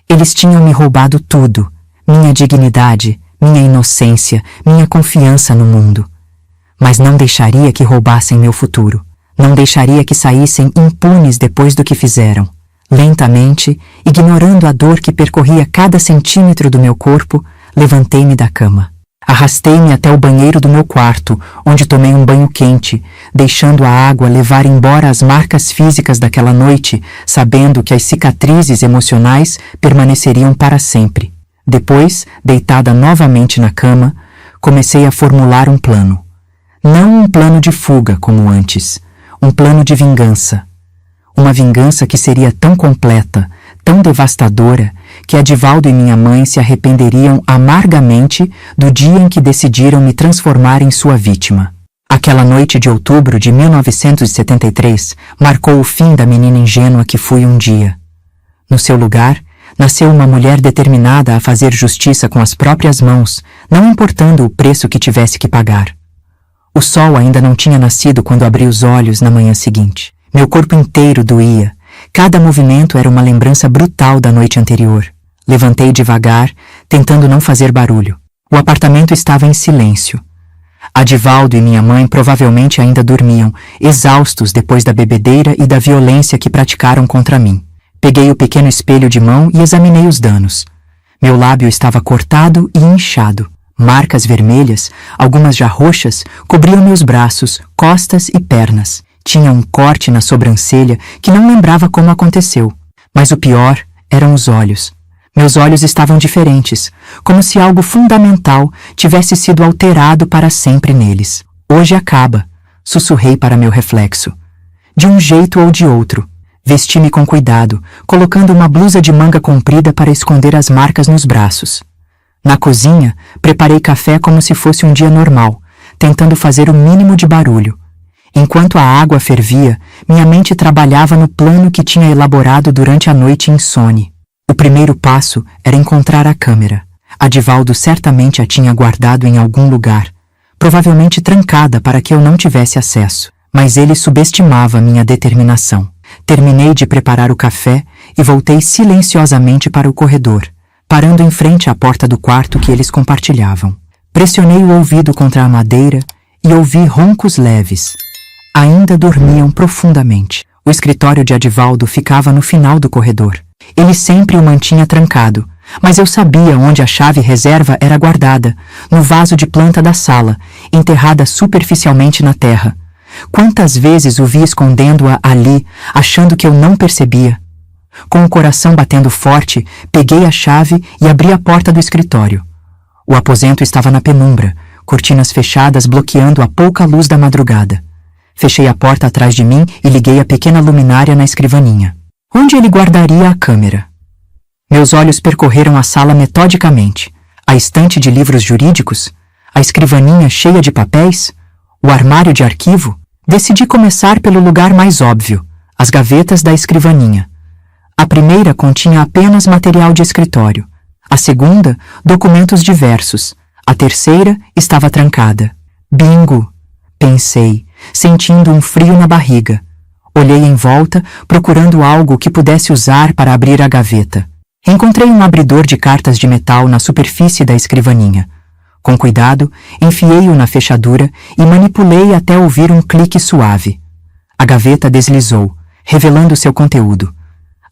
Eles tinham me roubado tudo, minha dignidade, minha inocência, minha confiança no mundo. Mas não deixaria que roubassem meu futuro. Não deixaria que saíssem impunes depois do que fizeram. Lentamente, ignorando a dor que percorria cada centímetro do meu corpo, levantei-me da cama. Arrastei-me até o banheiro do meu quarto, onde tomei um banho quente, deixando a água levar embora as marcas físicas daquela noite, sabendo que as cicatrizes emocionais permaneceriam para sempre. Depois, deitada novamente na cama, comecei a formular um plano. Não um plano de fuga como antes, um plano de vingança. Uma vingança que seria tão completa, tão devastadora, que Adivaldo e minha mãe se arrependeriam amargamente do dia em que decidiram me transformar em sua vítima. Aquela noite de outubro de 1973 marcou o fim da menina ingênua que fui um dia. No seu lugar, nasceu uma mulher determinada a fazer justiça com as próprias mãos, não importando o preço que tivesse que pagar. O sol ainda não tinha nascido quando abri os olhos na manhã seguinte. Meu corpo inteiro doía. Cada movimento era uma lembrança brutal da noite anterior. Levantei devagar, tentando não fazer barulho. O apartamento estava em silêncio. Adivaldo e minha mãe provavelmente ainda dormiam, exaustos depois da bebedeira e da violência que praticaram contra mim. Peguei o pequeno espelho de mão e examinei os danos. Meu lábio estava cortado e inchado. Marcas vermelhas, algumas já roxas, cobriam meus braços, costas e pernas. Tinha um corte na sobrancelha que não lembrava como aconteceu. Mas o pior eram os olhos. Meus olhos estavam diferentes, como se algo fundamental tivesse sido alterado para sempre neles. Hoje acaba, sussurrei para meu reflexo. De um jeito ou de outro. Vesti-me com cuidado, colocando uma blusa de manga comprida para esconder as marcas nos braços. Na cozinha, preparei café como se fosse um dia normal, tentando fazer o mínimo de barulho. Enquanto a água fervia, minha mente trabalhava no plano que tinha elaborado durante a noite insone. O primeiro passo era encontrar a câmera. Adivaldo certamente a tinha guardado em algum lugar, provavelmente trancada para que eu não tivesse acesso, mas ele subestimava minha determinação. Terminei de preparar o café e voltei silenciosamente para o corredor, parando em frente à porta do quarto que eles compartilhavam. Pressionei o ouvido contra a madeira e ouvi roncos leves. Ainda dormiam profundamente. O escritório de Adivaldo ficava no final do corredor. Ele sempre o mantinha trancado, mas eu sabia onde a chave reserva era guardada, no vaso de planta da sala, enterrada superficialmente na terra. Quantas vezes o vi escondendo-a ali, achando que eu não percebia? Com o coração batendo forte, peguei a chave e abri a porta do escritório. O aposento estava na penumbra, cortinas fechadas bloqueando a pouca luz da madrugada. Fechei a porta atrás de mim e liguei a pequena luminária na escrivaninha. Onde ele guardaria a câmera? Meus olhos percorreram a sala metodicamente. A estante de livros jurídicos? A escrivaninha cheia de papéis? O armário de arquivo? Decidi começar pelo lugar mais óbvio, as gavetas da escrivaninha. A primeira continha apenas material de escritório. A segunda, documentos diversos. A terceira estava trancada. Bingo! Pensei, sentindo um frio na barriga. Olhei em volta, procurando algo que pudesse usar para abrir a gaveta. Encontrei um abridor de cartas de metal na superfície da escrivaninha. Com cuidado, enfiei-o na fechadura e manipulei até ouvir um clique suave. A gaveta deslizou, revelando seu conteúdo.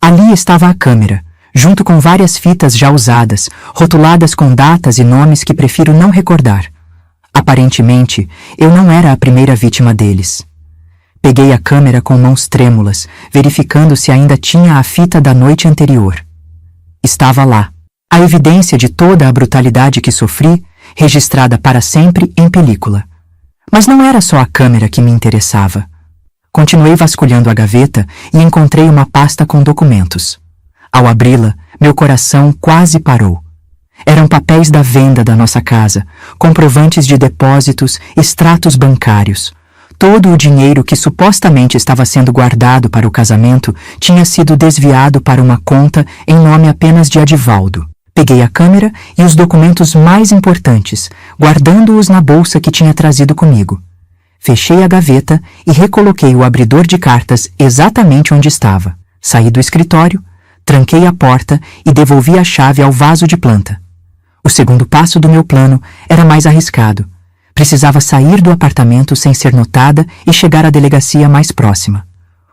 Ali estava a câmera, junto com várias fitas já usadas, rotuladas com datas e nomes que prefiro não recordar. Aparentemente, eu não era a primeira vítima deles. Peguei a câmera com mãos trêmulas, verificando se ainda tinha a fita da noite anterior. Estava lá. A evidência de toda a brutalidade que sofri, registrada para sempre em película. Mas não era só a câmera que me interessava. Continuei vasculhando a gaveta e encontrei uma pasta com documentos. Ao abri-la, meu coração quase parou. Eram papéis da venda da nossa casa, comprovantes de depósitos, extratos bancários. Todo o dinheiro que supostamente estava sendo guardado para o casamento tinha sido desviado para uma conta em nome apenas de Adivaldo. Peguei a câmera e os documentos mais importantes, guardando-os na bolsa que tinha trazido comigo. Fechei a gaveta e recoloquei o abridor de cartas exatamente onde estava. Saí do escritório, tranquei a porta e devolvi a chave ao vaso de planta. O segundo passo do meu plano era mais arriscado. Precisava sair do apartamento sem ser notada e chegar à delegacia mais próxima.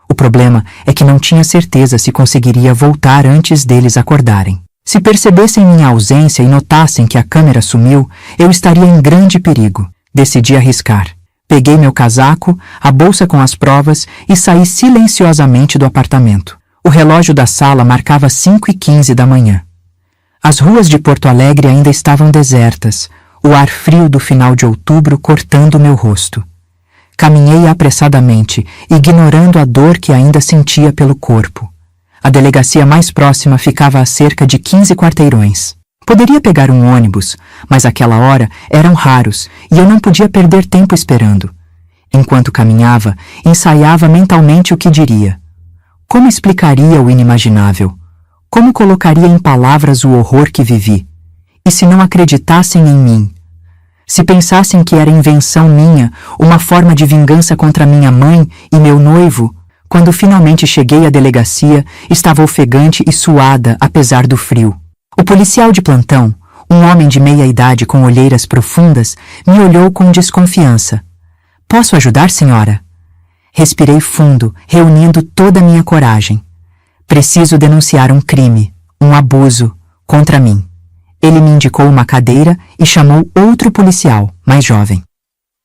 O problema é que não tinha certeza se conseguiria voltar antes deles acordarem. Se percebessem minha ausência e notassem que a câmera sumiu, eu estaria em grande perigo. Decidi arriscar. Peguei meu casaco, a bolsa com as provas e saí silenciosamente do apartamento. O relógio da sala marcava 5h15 da manhã. As ruas de Porto Alegre ainda estavam desertas, o ar frio do final de outubro cortando meu rosto. Caminhei apressadamente, ignorando a dor que ainda sentia pelo corpo. A delegacia mais próxima ficava a cerca de 15 quarteirões. Poderia pegar um ônibus, mas àquela hora eram raros e eu não podia perder tempo esperando. Enquanto caminhava, ensaiava mentalmente o que diria. Como explicaria o inimaginável? Como colocaria em palavras o horror que vivi? E se não acreditassem em mim? Se pensassem que era invenção minha, uma forma de vingança contra minha mãe e meu noivo? Quando finalmente cheguei à delegacia, estava ofegante e suada apesar do frio. O policial de plantão, um homem de meia-idade com olheiras profundas, me olhou com desconfiança. — Posso ajudar, senhora? Respirei fundo, reunindo toda a minha coragem. Preciso denunciar um crime, um abuso, contra mim. Ele me indicou uma cadeira e chamou outro policial, mais jovem.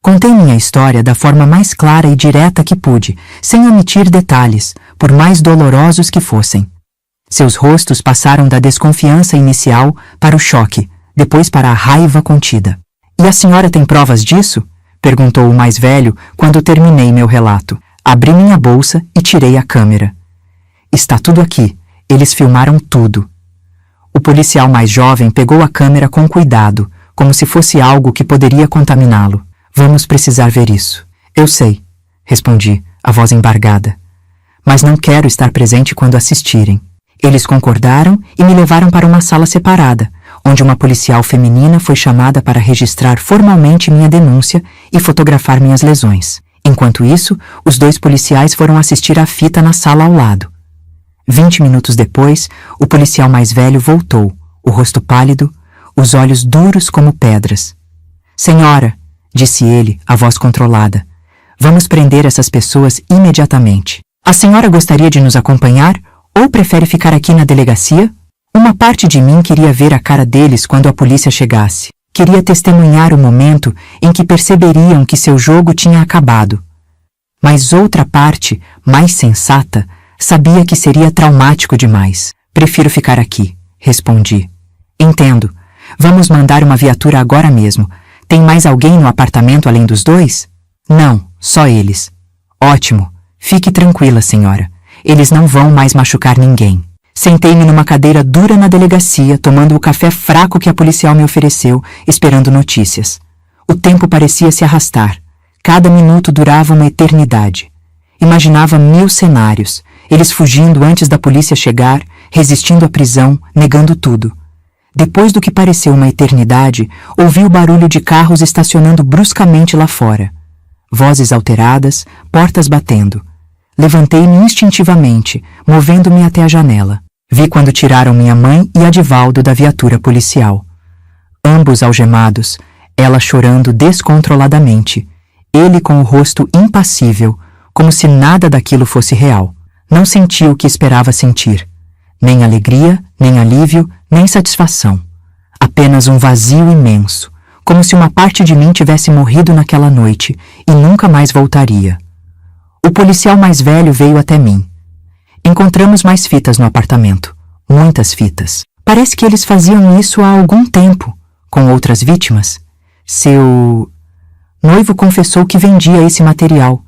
Contei minha história da forma mais clara e direta que pude, sem omitir detalhes, por mais dolorosos que fossem. Seus rostos passaram da desconfiança inicial para o choque, depois para a raiva contida. — E a senhora tem provas disso? Perguntou o mais velho quando terminei meu relato. Abri minha bolsa e tirei a câmera. Está tudo aqui. Eles filmaram tudo. O policial mais jovem pegou a câmera com cuidado, como se fosse algo que poderia contaminá-lo. Vamos precisar ver isso. Eu sei, respondi, a voz embargada. Mas não quero estar presente quando assistirem. Eles concordaram e me levaram para uma sala separada, onde uma policial feminina foi chamada para registrar formalmente minha denúncia e fotografar minhas lesões. Enquanto isso, os 2 policiais foram assistir à fita na sala ao lado. 20 minutos depois, o policial mais velho voltou, o rosto pálido, os olhos duros como pedras. Senhora, disse ele, a voz controlada, vamos prender essas pessoas imediatamente. A senhora gostaria de nos acompanhar ou prefere ficar aqui na delegacia? Uma parte de mim queria ver a cara deles quando a polícia chegasse. Queria testemunhar o momento em que perceberiam que seu jogo tinha acabado. Mas outra parte, mais sensata, sabia que seria traumático demais. Prefiro ficar aqui, respondi. Entendo. Vamos mandar uma viatura agora mesmo. Tem mais alguém no apartamento além dos 2? Não, só eles. Ótimo. Fique tranquila, senhora. Eles não vão mais machucar ninguém. Sentei-me numa cadeira dura na delegacia, tomando o café fraco que a policial me ofereceu, esperando notícias. O tempo parecia se arrastar. Cada minuto durava uma eternidade. Imaginava 1000 cenários, eles fugindo antes da polícia chegar, resistindo à prisão, negando tudo. Depois do que pareceu uma eternidade, ouvi o barulho de carros estacionando bruscamente lá fora. Vozes alteradas, portas batendo. Levantei-me instintivamente, movendo-me até a janela. Vi quando tiraram minha mãe e Adivaldo da viatura policial. Ambos algemados, ela chorando descontroladamente, ele com o rosto impassível, como se nada daquilo fosse real. Não senti o que esperava sentir. Nem alegria, nem alívio, nem satisfação. Apenas um vazio imenso, como se uma parte de mim tivesse morrido naquela noite e nunca mais voltaria. O policial mais velho veio até mim. Encontramos mais fitas no apartamento. Muitas fitas. Parece que eles faziam isso há algum tempo, com outras vítimas. Seu noivo confessou que vendia esse material.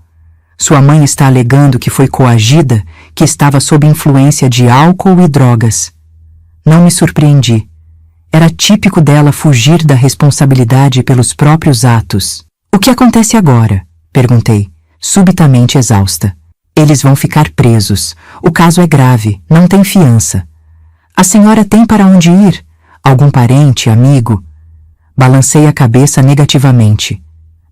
Sua mãe está alegando que foi coagida, que estava sob influência de álcool e drogas. Não me surpreendi. Era típico dela fugir da responsabilidade pelos próprios atos. O que acontece agora? Perguntei, subitamente exausta. Eles vão ficar presos. O caso é grave, não tem fiança. A senhora tem para onde ir? Algum parente, amigo? Balancei a cabeça negativamente.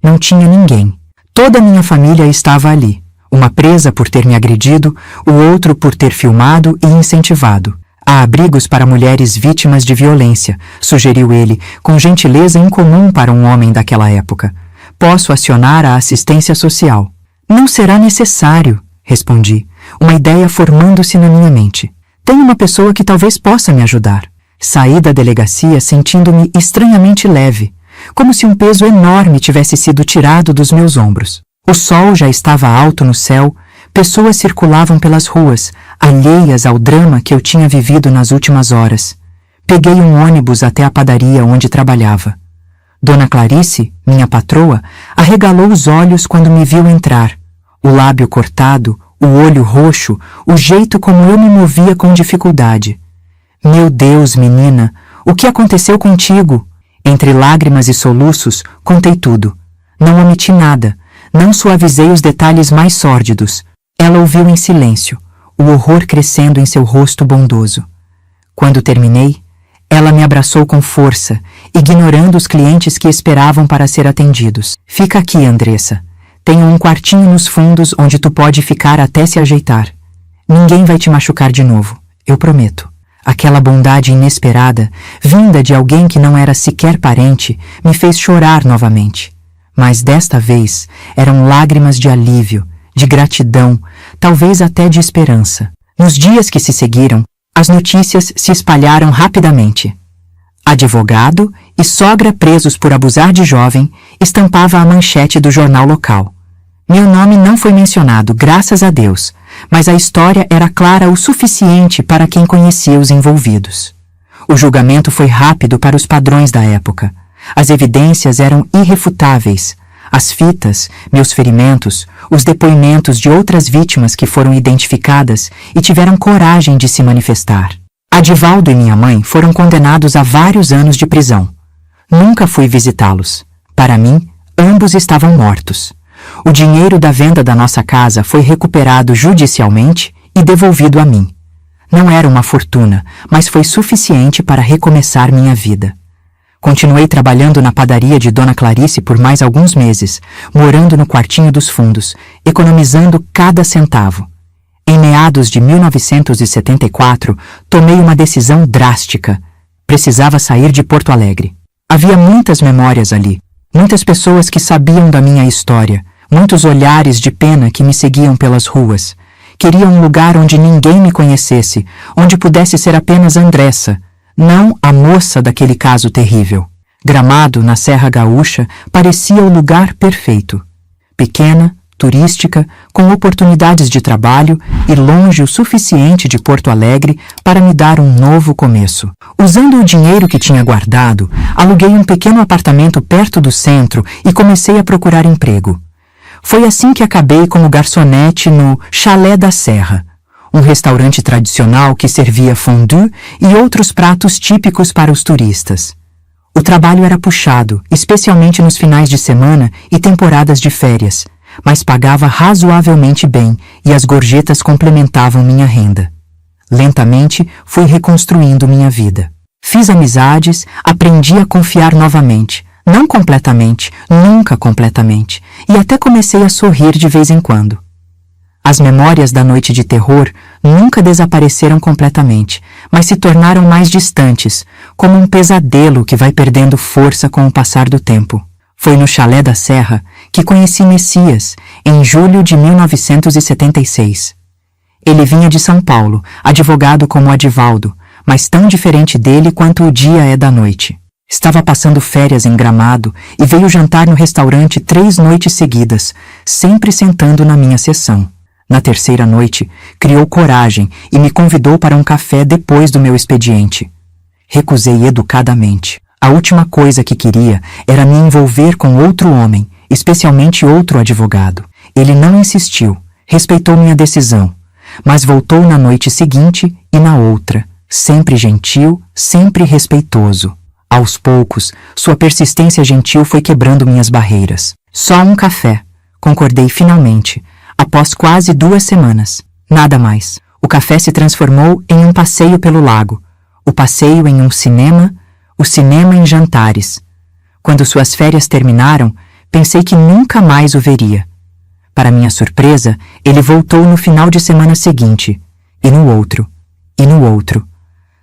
Não tinha ninguém. Toda a minha família estava ali. Uma presa por ter me agredido, o outro por ter filmado e incentivado. Há abrigos para mulheres vítimas de violência, sugeriu ele, com gentileza incomum para um homem daquela época. Posso acionar a assistência social. Não será necessário, respondi, uma ideia formando-se na minha mente. Tem uma pessoa que talvez possa me ajudar. Saí da delegacia sentindo-me estranhamente leve, como se um peso enorme tivesse sido tirado dos meus ombros. O sol já estava alto no céu, pessoas circulavam pelas ruas, alheias ao drama que eu tinha vivido nas últimas horas. Peguei um ônibus até a padaria onde trabalhava. Dona Clarice, minha patroa, arregalou os olhos quando me viu entrar. O lábio cortado, o olho roxo, o jeito como eu me movia com dificuldade. Meu Deus, menina, o que aconteceu contigo? Entre lágrimas e soluços, contei tudo. Não omiti nada, não suavizei os detalhes mais sórdidos. Ela ouviu em silêncio, o horror crescendo em seu rosto bondoso. Quando terminei, ela me abraçou com força, ignorando os clientes que esperavam para ser atendidos. Fica aqui, Andressa. Tenho um quartinho nos fundos onde tu pode ficar até se ajeitar. Ninguém vai te machucar de novo, eu prometo. Aquela bondade inesperada, vinda de alguém que não era sequer parente, me fez chorar novamente. Mas desta vez eram lágrimas de alívio, de gratidão, talvez até de esperança. Nos dias que se seguiram, as notícias se espalharam rapidamente. Advogado e sogra presos por abusar de jovem estampava a manchete do jornal local. Meu nome não foi mencionado, graças a Deus, mas a história era clara o suficiente para quem conhecia os envolvidos. O julgamento foi rápido para os padrões da época. As evidências eram irrefutáveis. As fitas, meus ferimentos, os depoimentos de outras vítimas que foram identificadas e tiveram coragem de se manifestar. Adivaldo e minha mãe foram condenados a vários anos de prisão. Nunca fui visitá-los. Para mim, ambos estavam mortos. O dinheiro da venda da nossa casa foi recuperado judicialmente e devolvido a mim. Não era uma fortuna, mas foi suficiente para recomeçar minha vida. Continuei trabalhando na padaria de Dona Clarice por mais alguns meses, morando no quartinho dos fundos, economizando cada centavo. Em meados de 1974, tomei uma decisão drástica. Precisava sair de Porto Alegre. Havia muitas memórias ali, muitas pessoas que sabiam da minha história, muitos olhares de pena que me seguiam pelas ruas. Queria um lugar onde ninguém me conhecesse, onde pudesse ser apenas Andressa, não a moça daquele caso terrível. Gramado, na Serra Gaúcha, parecia o lugar perfeito. Pequena, turística, com oportunidades de trabalho e longe o suficiente de Porto Alegre para me dar um novo começo. Usando o dinheiro que tinha guardado, aluguei um pequeno apartamento perto do centro e comecei a procurar emprego. Foi assim que acabei como garçonete no Chalé da Serra, um restaurante tradicional que servia fondue e outros pratos típicos para os turistas. O trabalho era puxado, especialmente nos finais de semana e temporadas de férias, mas pagava razoavelmente bem e as gorjetas complementavam minha renda. Lentamente, fui reconstruindo minha vida. Fiz amizades, aprendi a confiar novamente, não completamente, nunca completamente, e até comecei a sorrir de vez em quando. As memórias da noite de terror nunca desapareceram completamente, mas se tornaram mais distantes, como um pesadelo que vai perdendo força com o passar do tempo. Foi no Chalé da Serra que conheci Messias, em julho de 1976. Ele vinha de São Paulo, advogado como Adivaldo, mas tão diferente dele quanto o dia é da noite. Estava passando férias em Gramado e veio jantar no restaurante 3 noites seguidas, sempre sentando na minha seção. Na terceira noite, criou coragem e me convidou para um café depois do meu expediente. Recusei educadamente. A última coisa que queria era me envolver com outro homem, especialmente outro advogado. Ele não insistiu, respeitou minha decisão, mas voltou na noite seguinte e na outra, sempre gentil, sempre respeitoso. Aos poucos, sua persistência gentil foi quebrando minhas barreiras. Só um café, concordei finalmente, após quase 2 semanas. Nada mais. O café se transformou em um passeio pelo lago, o passeio em um cinema, o cinema em jantares. Quando suas férias terminaram, pensei que nunca mais o veria. Para minha surpresa, ele voltou no final de semana seguinte, e no outro, e no outro.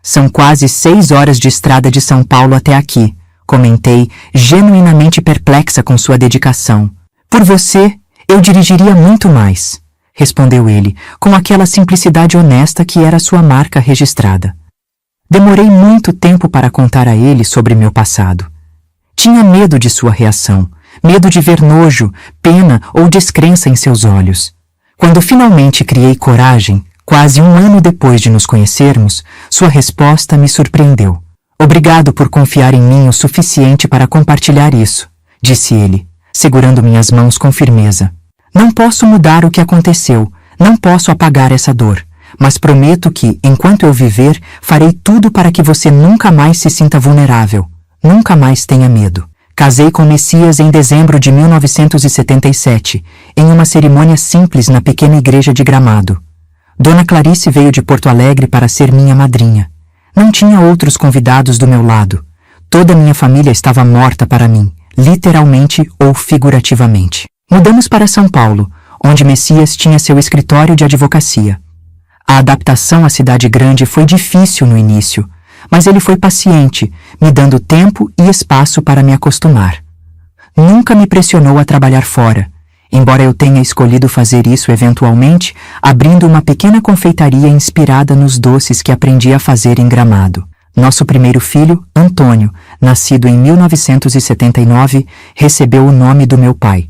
São quase 6 horas de estrada de São Paulo até aqui, comentei, genuinamente perplexa com sua dedicação. Por você, eu dirigiria muito mais, respondeu ele, com aquela simplicidade honesta que era sua marca registrada. Demorei muito tempo para contar a ele sobre meu passado. Tinha medo de sua reação, medo de ver nojo, pena ou descrença em seus olhos. Quando finalmente criei coragem, quase 1 ano depois de nos conhecermos, sua resposta me surpreendeu. Obrigado por confiar em mim o suficiente para compartilhar isso, disse ele, segurando minhas mãos com firmeza. Não posso mudar o que aconteceu, não posso apagar essa dor, mas prometo que, enquanto eu viver, farei tudo para que você nunca mais se sinta vulnerável, nunca mais tenha medo. Casei com Messias em dezembro de 1977, em uma cerimônia simples na pequena igreja de Gramado. Dona Clarice veio de Porto Alegre para ser minha madrinha. Não tinha outros convidados do meu lado. Toda minha família estava morta para mim, literalmente ou figurativamente. Mudamos para São Paulo, onde Messias tinha seu escritório de advocacia. A adaptação à cidade grande foi difícil no início, mas ele foi paciente, me dando tempo e espaço para me acostumar. Nunca me pressionou a trabalhar fora, embora eu tenha escolhido fazer isso eventualmente, abrindo uma pequena confeitaria inspirada nos doces que aprendi a fazer em Gramado. Nosso primeiro filho, Antônio, nascido em 1979, recebeu o nome do meu pai.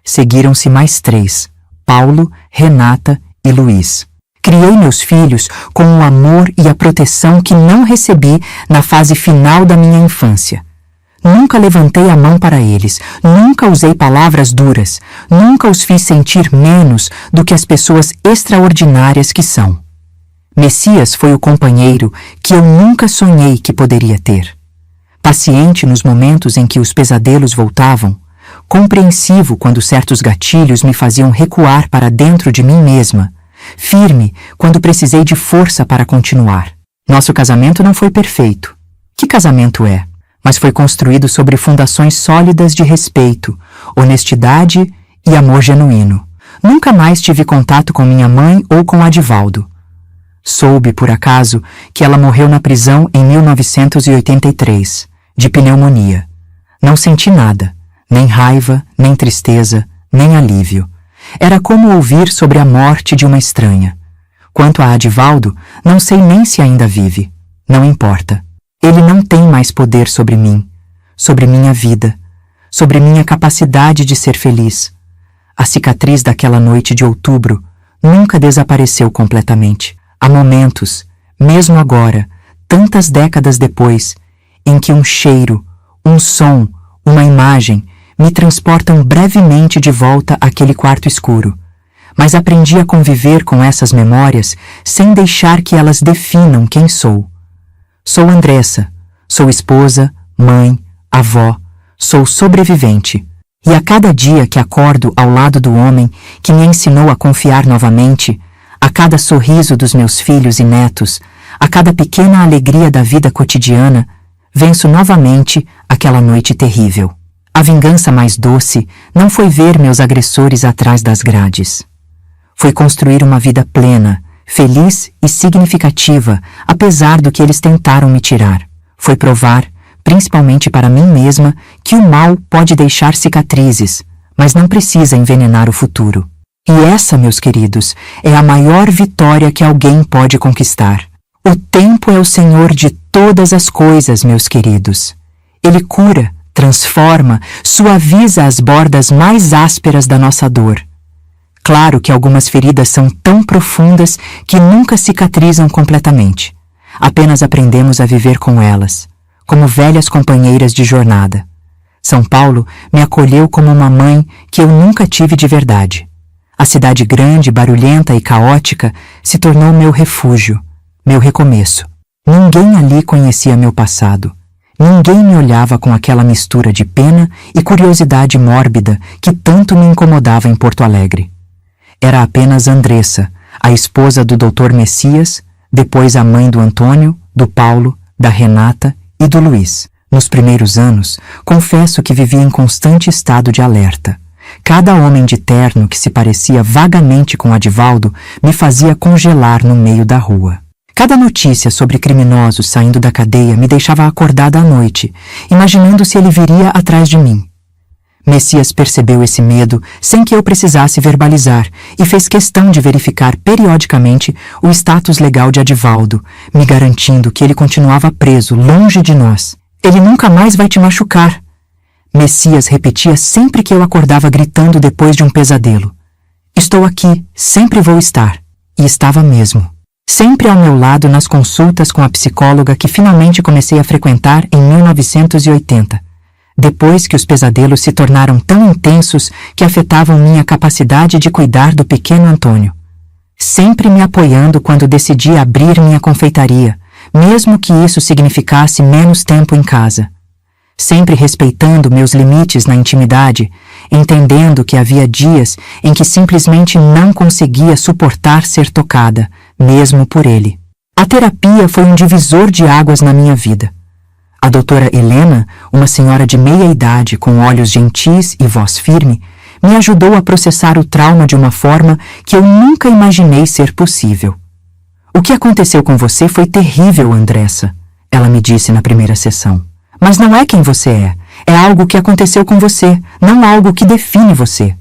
Seguiram-se mais 3, Paulo, Renata e Luiz. Criei meus filhos com o amor e a proteção que não recebi na fase final da minha infância. Nunca levantei a mão para eles, nunca usei palavras duras, nunca os fiz sentir menos do que as pessoas extraordinárias que são. Messias foi o companheiro que eu nunca sonhei que poderia ter. Paciente nos momentos em que os pesadelos voltavam, compreensivo quando certos gatilhos me faziam recuar para dentro de mim mesma, firme quando precisei de força para continuar. Nosso casamento não foi perfeito. Que casamento é? Mas foi construído sobre fundações sólidas de respeito, honestidade e amor genuíno. Nunca mais tive contato com minha mãe ou com Adivaldo. Soube, por acaso, que ela morreu na prisão em 1983, de pneumonia. Não senti nada, nem raiva, nem tristeza, nem alívio. Era como ouvir sobre a morte de uma estranha. Quanto a Adivaldo, não sei nem se ainda vive. Não importa. Ele não tem mais poder sobre mim, sobre minha vida, sobre minha capacidade de ser feliz. A cicatriz daquela noite de outubro nunca desapareceu completamente. Há momentos, mesmo agora, tantas décadas depois, em que um cheiro, um som, uma imagem me transportam brevemente de volta àquele quarto escuro. Mas aprendi a conviver com essas memórias sem deixar que elas definam quem sou. Sou Andressa, sou esposa, mãe, avó, sou sobrevivente. E a cada dia que acordo ao lado do homem que me ensinou a confiar novamente, a cada sorriso dos meus filhos e netos, a cada pequena alegria da vida cotidiana, venço novamente aquela noite terrível. A vingança mais doce não foi ver meus agressores atrás das grades. Foi construir uma vida plena, feliz e significativa, apesar do que eles tentaram me tirar. Foi provar, principalmente para mim mesma, que o mal pode deixar cicatrizes, mas não precisa envenenar o futuro. E essa, meus queridos, é a maior vitória que alguém pode conquistar. O tempo é o Senhor de todas as coisas, meus queridos. Ele cura, transforma, suaviza as bordas mais ásperas da nossa dor. Claro que algumas feridas são tão profundas que nunca cicatrizam completamente. Apenas aprendemos a viver com elas, como velhas companheiras de jornada. São Paulo me acolheu como uma mãe que eu nunca tive de verdade. A cidade grande, barulhenta e caótica se tornou meu refúgio, meu recomeço. Ninguém ali conhecia meu passado. Ninguém me olhava com aquela mistura de pena e curiosidade mórbida que tanto me incomodava em Porto Alegre. Era apenas Andressa, a esposa do Dr. Messias, depois a mãe do Antônio, do Paulo, da Renata e do Luiz. Nos primeiros anos, confesso que vivia em constante estado de alerta. Cada homem de terno que se parecia vagamente com Adivaldo me fazia congelar no meio da rua. Cada notícia sobre criminosos saindo da cadeia me deixava acordada à noite, imaginando se ele viria atrás de mim. Messias percebeu esse medo sem que eu precisasse verbalizar e fez questão de verificar periodicamente o status legal de Adivaldo, me garantindo que ele continuava preso, longe de nós. Ele nunca mais vai te machucar. Messias repetia sempre que eu acordava gritando depois de um pesadelo. Estou aqui, sempre vou estar. E estava mesmo. Sempre ao meu lado nas consultas com a psicóloga que finalmente comecei a frequentar em 1980. Depois que os pesadelos se tornaram tão intensos que afetavam minha capacidade de cuidar do pequeno Antônio. Sempre me apoiando quando decidi abrir minha confeitaria, mesmo que isso significasse menos tempo em casa. Sempre respeitando meus limites na intimidade, entendendo que havia dias em que simplesmente não conseguia suportar ser tocada, mesmo por ele. A terapia foi um divisor de águas na minha vida. A doutora Helena, uma senhora de meia idade com olhos gentis e voz firme, me ajudou a processar o trauma de uma forma que eu nunca imaginei ser possível. O que aconteceu com você foi terrível, Andressa, ela me disse na primeira sessão. Mas não é quem você é algo que aconteceu com você, não algo que define você.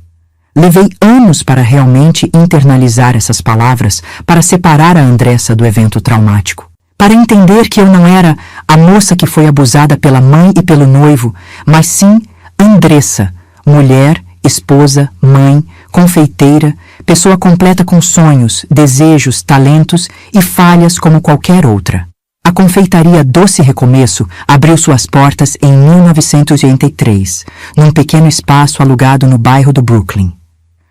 Levei anos para realmente internalizar essas palavras, para separar a Andressa do evento traumático. Para entender que eu não era a moça que foi abusada pela mãe e pelo noivo, mas sim Andressa, mulher, esposa, mãe, confeiteira, pessoa completa com sonhos, desejos, talentos e falhas como qualquer outra. A A confeitaria Doce Recomeço abriu suas portas em 1983, num pequeno espaço alugado no bairro do Brooklyn.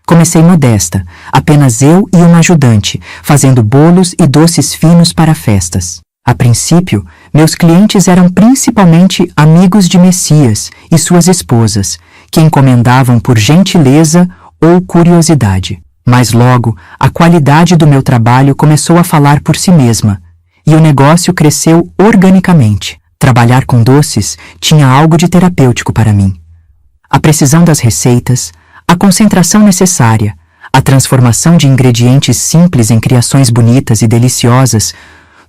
Comecei modesta, apenas eu e uma ajudante, fazendo bolos e doces finos para festas. A princípio, meus clientes eram principalmente amigos de Messias e suas esposas, que encomendavam por gentileza ou curiosidade. Mas logo, a qualidade do meu trabalho começou a falar por si mesma, e o negócio cresceu organicamente. Trabalhar com doces tinha algo de terapêutico para mim. A precisão das receitas, a concentração necessária, a transformação de ingredientes simples em criações bonitas e deliciosas,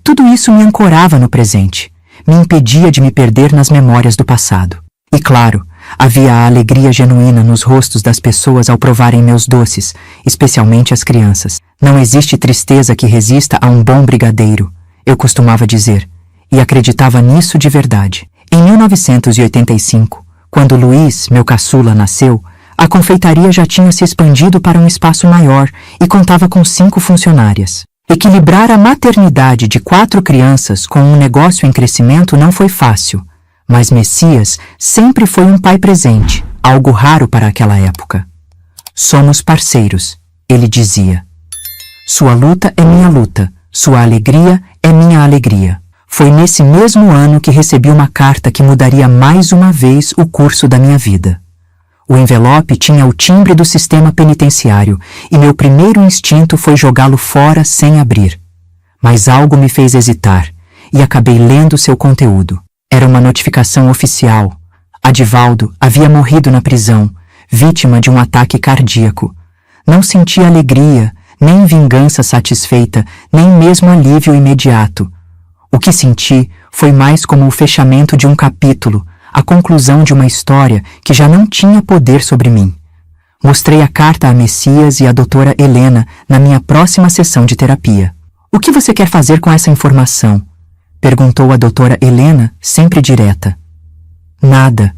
tudo isso me ancorava no presente, me impedia de me perder nas memórias do passado. E claro, havia a alegria genuína nos rostos das pessoas ao provarem meus doces, especialmente as crianças. Não existe tristeza que resista a um bom brigadeiro, eu costumava dizer, e acreditava nisso de verdade. Em 1985, quando Luiz, meu caçula, nasceu, a confeitaria já tinha se expandido para um espaço maior e contava com 5 funcionárias. Equilibrar a maternidade de 4 crianças com um negócio em crescimento não foi fácil, mas Messias sempre foi um pai presente, algo raro para aquela época. Somos parceiros, ele dizia. Sua luta é minha luta, sua alegria é minha alegria. Foi nesse mesmo ano que recebi uma carta que mudaria mais uma vez o curso da minha vida. O envelope tinha o timbre do sistema penitenciário e meu primeiro instinto foi jogá-lo fora sem abrir. Mas algo me fez hesitar e acabei lendo seu conteúdo. Era uma notificação oficial. Adivaldo havia morrido na prisão, vítima de um ataque cardíaco. Não senti alegria, nem vingança satisfeita, nem mesmo alívio imediato. O que senti foi mais como o fechamento de um capítulo, a conclusão de uma história que já não tinha poder sobre mim. Mostrei a carta a Messias e a doutora Helena na minha próxima sessão de terapia. O que você quer fazer com essa informação? Perguntou a doutora Helena, sempre direta. Nada,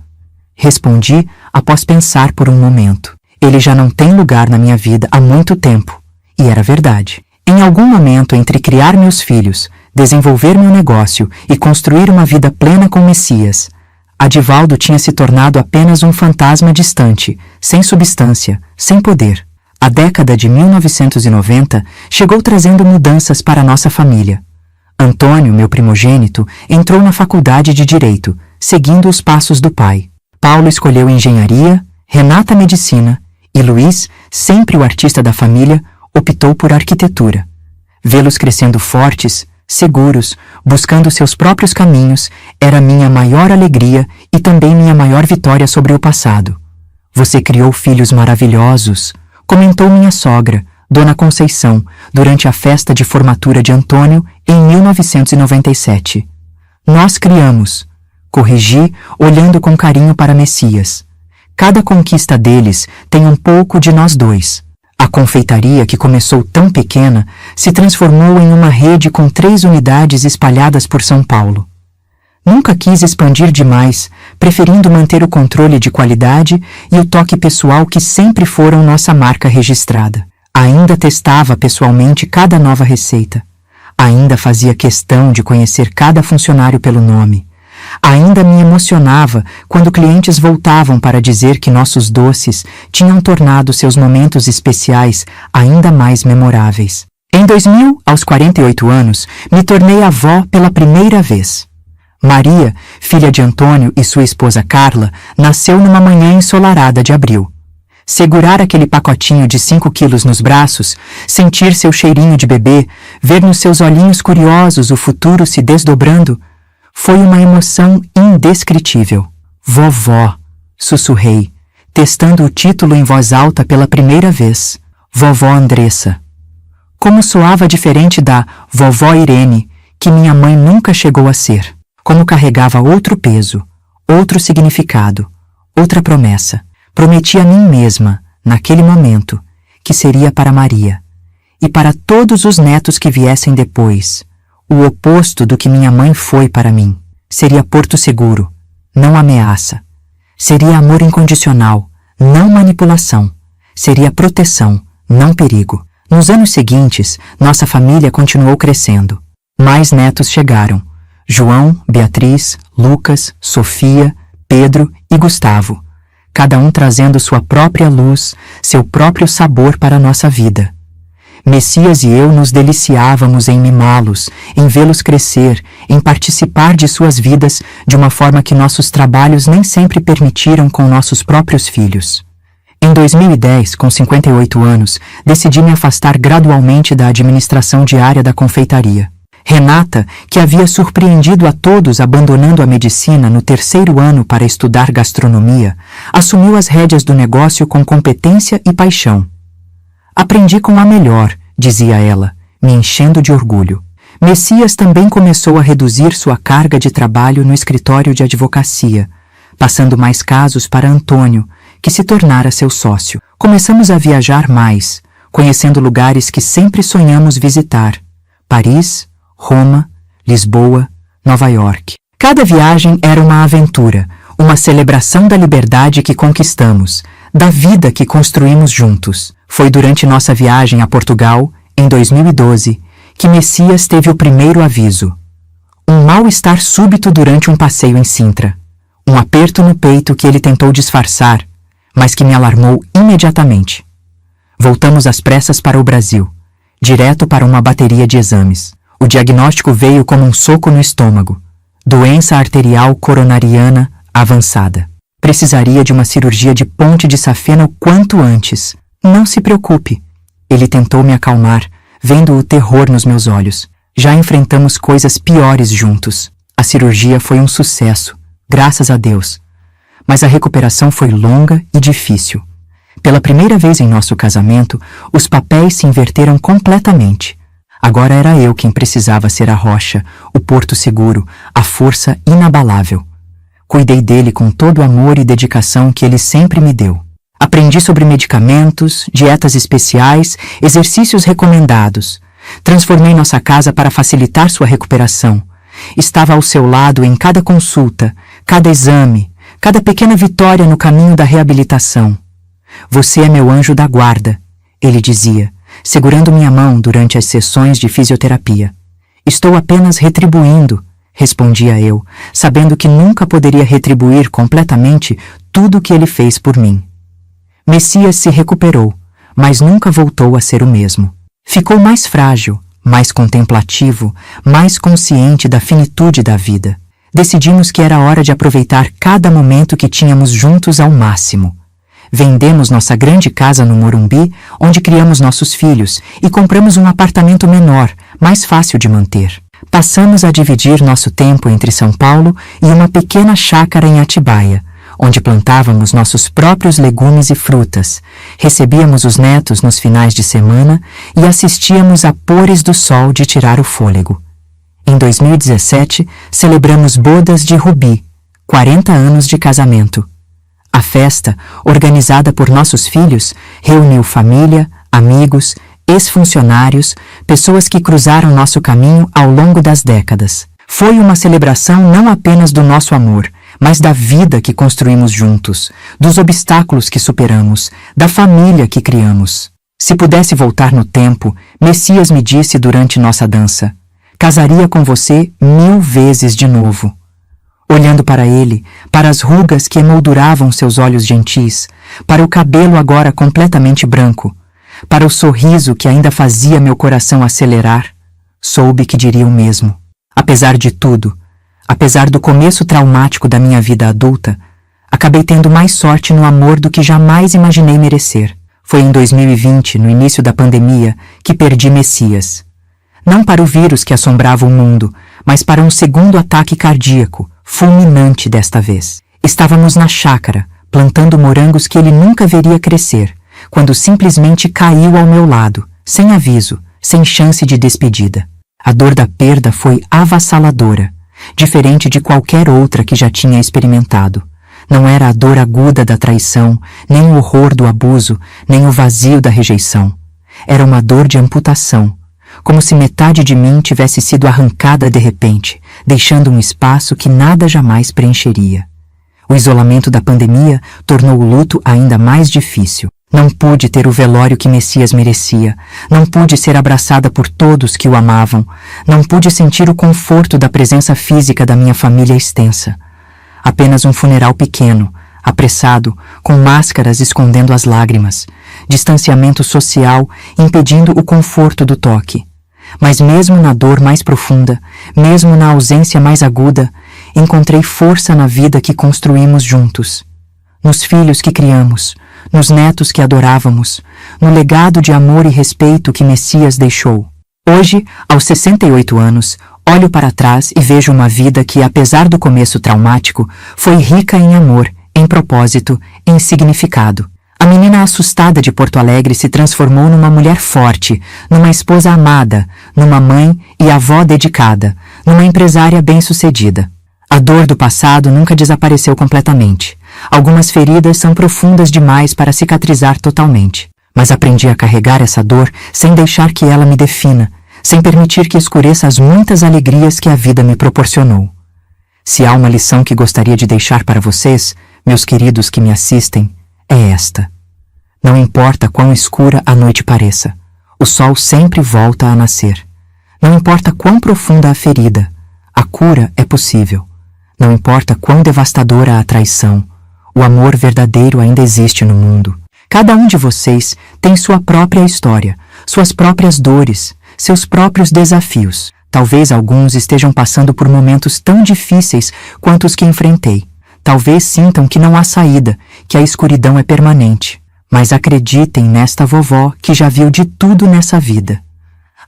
respondi após pensar por um momento. Ele já não tem lugar na minha vida há muito tempo. E era verdade. Em algum momento entre criar meus filhos, desenvolver meu negócio e construir uma vida plena com Messias, Adivaldo tinha se tornado apenas um fantasma distante, sem substância, sem poder. A década de 1990 chegou trazendo mudanças para nossa família. Antônio, meu primogênito, entrou na faculdade de Direito, seguindo os passos do pai. Paulo escolheu engenharia, Renata medicina e Luiz, sempre o artista da família, optou por arquitetura. Vê-los crescendo fortes, seguros, buscando seus próprios caminhos, era minha maior alegria e também minha maior vitória sobre o passado. Você criou filhos maravilhosos, comentou minha sogra, Dona Conceição, durante a festa de formatura de Antônio em 1997. Nós criamos, corrigi, olhando com carinho para Messias. Cada conquista deles tem um pouco de nós dois. A confeitaria, que começou tão pequena, se transformou em uma rede com 3 unidades espalhadas por São Paulo. Nunca quis expandir demais, preferindo manter o controle de qualidade e o toque pessoal que sempre foram nossa marca registrada. Ainda testava pessoalmente cada nova receita. Ainda fazia questão de conhecer cada funcionário pelo nome. Ainda me emocionava quando clientes voltavam para dizer que nossos doces tinham tornado seus momentos especiais ainda mais memoráveis. Em 2000, aos 48 anos, me tornei avó pela primeira vez. Maria, filha de Antônio e sua esposa Carla, nasceu numa manhã ensolarada de abril. Segurar aquele pacotinho de 5 quilos nos braços, sentir seu cheirinho de bebê, ver nos seus olhinhos curiosos o futuro se desdobrando, foi uma emoção indescritível. Vovó, sussurrei, testando o título em voz alta pela primeira vez. Vovó Andressa. Como soava diferente da Vovó Irene, que minha mãe nunca chegou a ser. Como carregava outro peso, outro significado, outra promessa. Prometi a mim mesma, naquele momento, que seria para Maria. E para todos os netos que viessem depois, o oposto do que minha mãe foi para mim. Seria porto seguro, não ameaça. Seria amor incondicional, não manipulação. Seria proteção, não perigo. Nos anos seguintes, nossa família continuou crescendo. Mais netos chegaram. João, Beatriz, Lucas, Sofia, Pedro e Gustavo, cada um trazendo sua própria luz, seu próprio sabor para a nossa vida. Messias e eu nos deliciávamos em mimá-los, em vê-los crescer, em participar de suas vidas de uma forma que nossos trabalhos nem sempre permitiram com nossos próprios filhos. Em 2010, com 58 anos, decidi me afastar gradualmente da administração diária da confeitaria. Renata, que havia surpreendido a todos abandonando a medicina no 3º ano para estudar gastronomia, assumiu as rédeas do negócio com competência e paixão. Aprendi com a melhor, dizia ela, me enchendo de orgulho. Messias também começou a reduzir sua carga de trabalho no escritório de advocacia, passando mais casos para Antônio, que se tornara seu sócio. Começamos a viajar mais, conhecendo lugares que sempre sonhamos visitar: Paris, Roma, Lisboa, Nova York. Cada viagem era uma aventura, uma celebração da liberdade que conquistamos, da vida que construímos juntos. Foi durante nossa viagem a Portugal, em 2012, que Messias teve o primeiro aviso. Um mal-estar súbito durante um passeio em Sintra. Um aperto no peito que ele tentou disfarçar, mas que me alarmou imediatamente. Voltamos às pressas para o Brasil, direto para uma bateria de exames. O diagnóstico veio como um soco no estômago. Doença arterial coronariana avançada. Precisaria de uma cirurgia de ponte de safena o quanto antes. Não se preocupe. Ele tentou me acalmar, vendo o terror nos meus olhos. Já enfrentamos coisas piores juntos. A cirurgia foi um sucesso, graças a Deus. Mas a recuperação foi longa e difícil. Pela primeira vez em nosso casamento, os papéis se inverteram completamente. Agora era eu quem precisava ser a rocha, o porto seguro, a força inabalável. Cuidei dele com todo o amor e dedicação que ele sempre me deu. Aprendi sobre medicamentos, dietas especiais, exercícios recomendados. Transformei nossa casa para facilitar sua recuperação. Estava ao seu lado em cada consulta, cada exame, cada pequena vitória no caminho da reabilitação. Você é meu anjo da guarda, ele dizia, segurando minha mão durante as sessões de fisioterapia. Estou apenas retribuindo, respondia eu, sabendo que nunca poderia retribuir completamente tudo o que ele fez por mim. Messias se recuperou, mas nunca voltou a ser o mesmo. Ficou mais frágil, mais contemplativo, mais consciente da finitude da vida. Decidimos que era hora de aproveitar cada momento que tínhamos juntos ao máximo. Vendemos nossa grande casa no Morumbi, onde criamos nossos filhos, e compramos um apartamento menor, mais fácil de manter. Passamos a dividir nosso tempo entre São Paulo e uma pequena chácara em Atibaia, onde plantávamos nossos próprios legumes e frutas, recebíamos os netos nos finais de semana e assistíamos a pôres do sol de tirar o fôlego. Em 2017, celebramos bodas de Rubi, 40 anos de casamento. A festa, organizada por nossos filhos, reuniu família, amigos, ex-funcionários, pessoas que cruzaram nosso caminho ao longo das décadas. Foi uma celebração não apenas do nosso amor, mas da vida que construímos juntos, dos obstáculos que superamos, da família que criamos. Se pudesse voltar no tempo, Messias me disse durante nossa dança: casaria com você 1000 vezes de novo. Olhando para ele, para as rugas que emolduravam seus olhos gentis, para o cabelo agora completamente branco, para o sorriso que ainda fazia meu coração acelerar, soube que diria o mesmo. Apesar de tudo, apesar do começo traumático da minha vida adulta, acabei tendo mais sorte no amor do que jamais imaginei merecer. Foi em 2020, no início da pandemia, que perdi Messias. Não para o vírus que assombrava o mundo, mas para um segundo ataque cardíaco, fulminante desta vez. Estávamos na chácara, plantando morangos que ele nunca veria crescer, quando simplesmente caiu ao meu lado, sem aviso, sem chance de despedida. A dor da perda foi avassaladora, diferente de qualquer outra que já tinha experimentado. Não era a dor aguda da traição, nem o horror do abuso, nem o vazio da rejeição. Era uma dor de amputação, como se metade de mim tivesse sido arrancada de repente, deixando um espaço que nada jamais preencheria. O isolamento da pandemia tornou o luto ainda mais difícil. Não pude ter o velório que Messias merecia. Não pude ser abraçada por todos que o amavam. Não pude sentir o conforto da presença física da minha família extensa. Apenas um funeral pequeno, apressado, com máscaras escondendo as lágrimas. Distanciamento social impedindo o conforto do toque. Mas mesmo na dor mais profunda, mesmo na ausência mais aguda, encontrei força na vida que construímos juntos. Nos filhos que criamos, nos netos que adorávamos, no legado de amor e respeito que Messias deixou. Hoje, aos 68 anos, olho para trás e vejo uma vida que, apesar do começo traumático, foi rica em amor, em propósito, em significado. A menina assustada de Porto Alegre se transformou numa mulher forte, numa esposa amada, numa mãe e avó dedicada, numa empresária bem-sucedida. A dor do passado nunca desapareceu completamente. Algumas feridas são profundas demais para cicatrizar totalmente. Mas aprendi a carregar essa dor sem deixar que ela me defina, sem permitir que escureça as muitas alegrias que a vida me proporcionou. Se há uma lição que gostaria de deixar para vocês, meus queridos que me assistem, é esta. Não importa quão escura a noite pareça, o sol sempre volta a nascer. Não importa quão profunda a ferida, a cura é possível. Não importa quão devastadora a traição, o amor verdadeiro ainda existe no mundo. Cada um de vocês tem sua própria história, suas próprias dores, seus próprios desafios. Talvez alguns estejam passando por momentos tão difíceis quanto os que enfrentei. Talvez sintam que não há saída, que a escuridão é permanente. Mas acreditem nesta vovó que já viu de tudo nessa vida.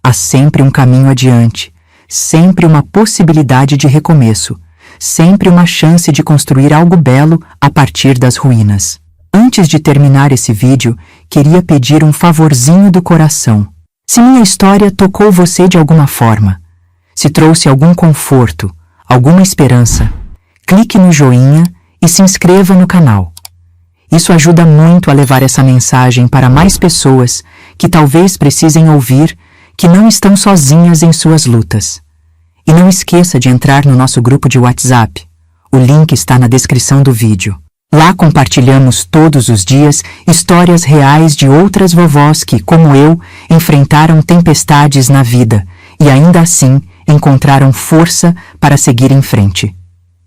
Há sempre um caminho adiante, sempre uma possibilidade de recomeço, sempre uma chance de construir algo belo a partir das ruínas. Antes de terminar esse vídeo, queria pedir um favorzinho do coração. Se minha história tocou você de alguma forma, se trouxe algum conforto, alguma esperança, clique no joinha e se inscreva no canal. Isso ajuda muito a levar essa mensagem para mais pessoas que talvez precisem ouvir que não estão sozinhas em suas lutas. E não esqueça de entrar no nosso grupo de WhatsApp. O link está na descrição do vídeo. Lá compartilhamos todos os dias histórias reais de outras vovós que, como eu, enfrentaram tempestades na vida e ainda assim encontraram força para seguir em frente.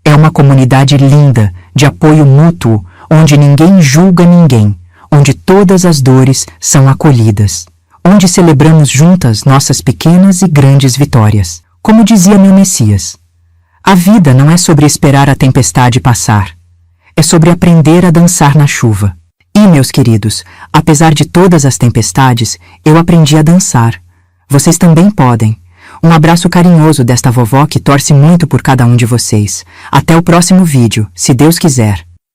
É uma comunidade linda, de apoio mútuo, onde ninguém julga ninguém, onde todas as dores são acolhidas, onde celebramos juntas nossas pequenas e grandes vitórias. Como dizia meu Messias, a vida não é sobre esperar a tempestade passar, é sobre aprender a dançar na chuva. E, meus queridos, apesar de todas as tempestades, eu aprendi a dançar. Vocês também podem. Um abraço carinhoso desta vovó que torce muito por cada um de vocês. Até o próximo vídeo, se Deus quiser.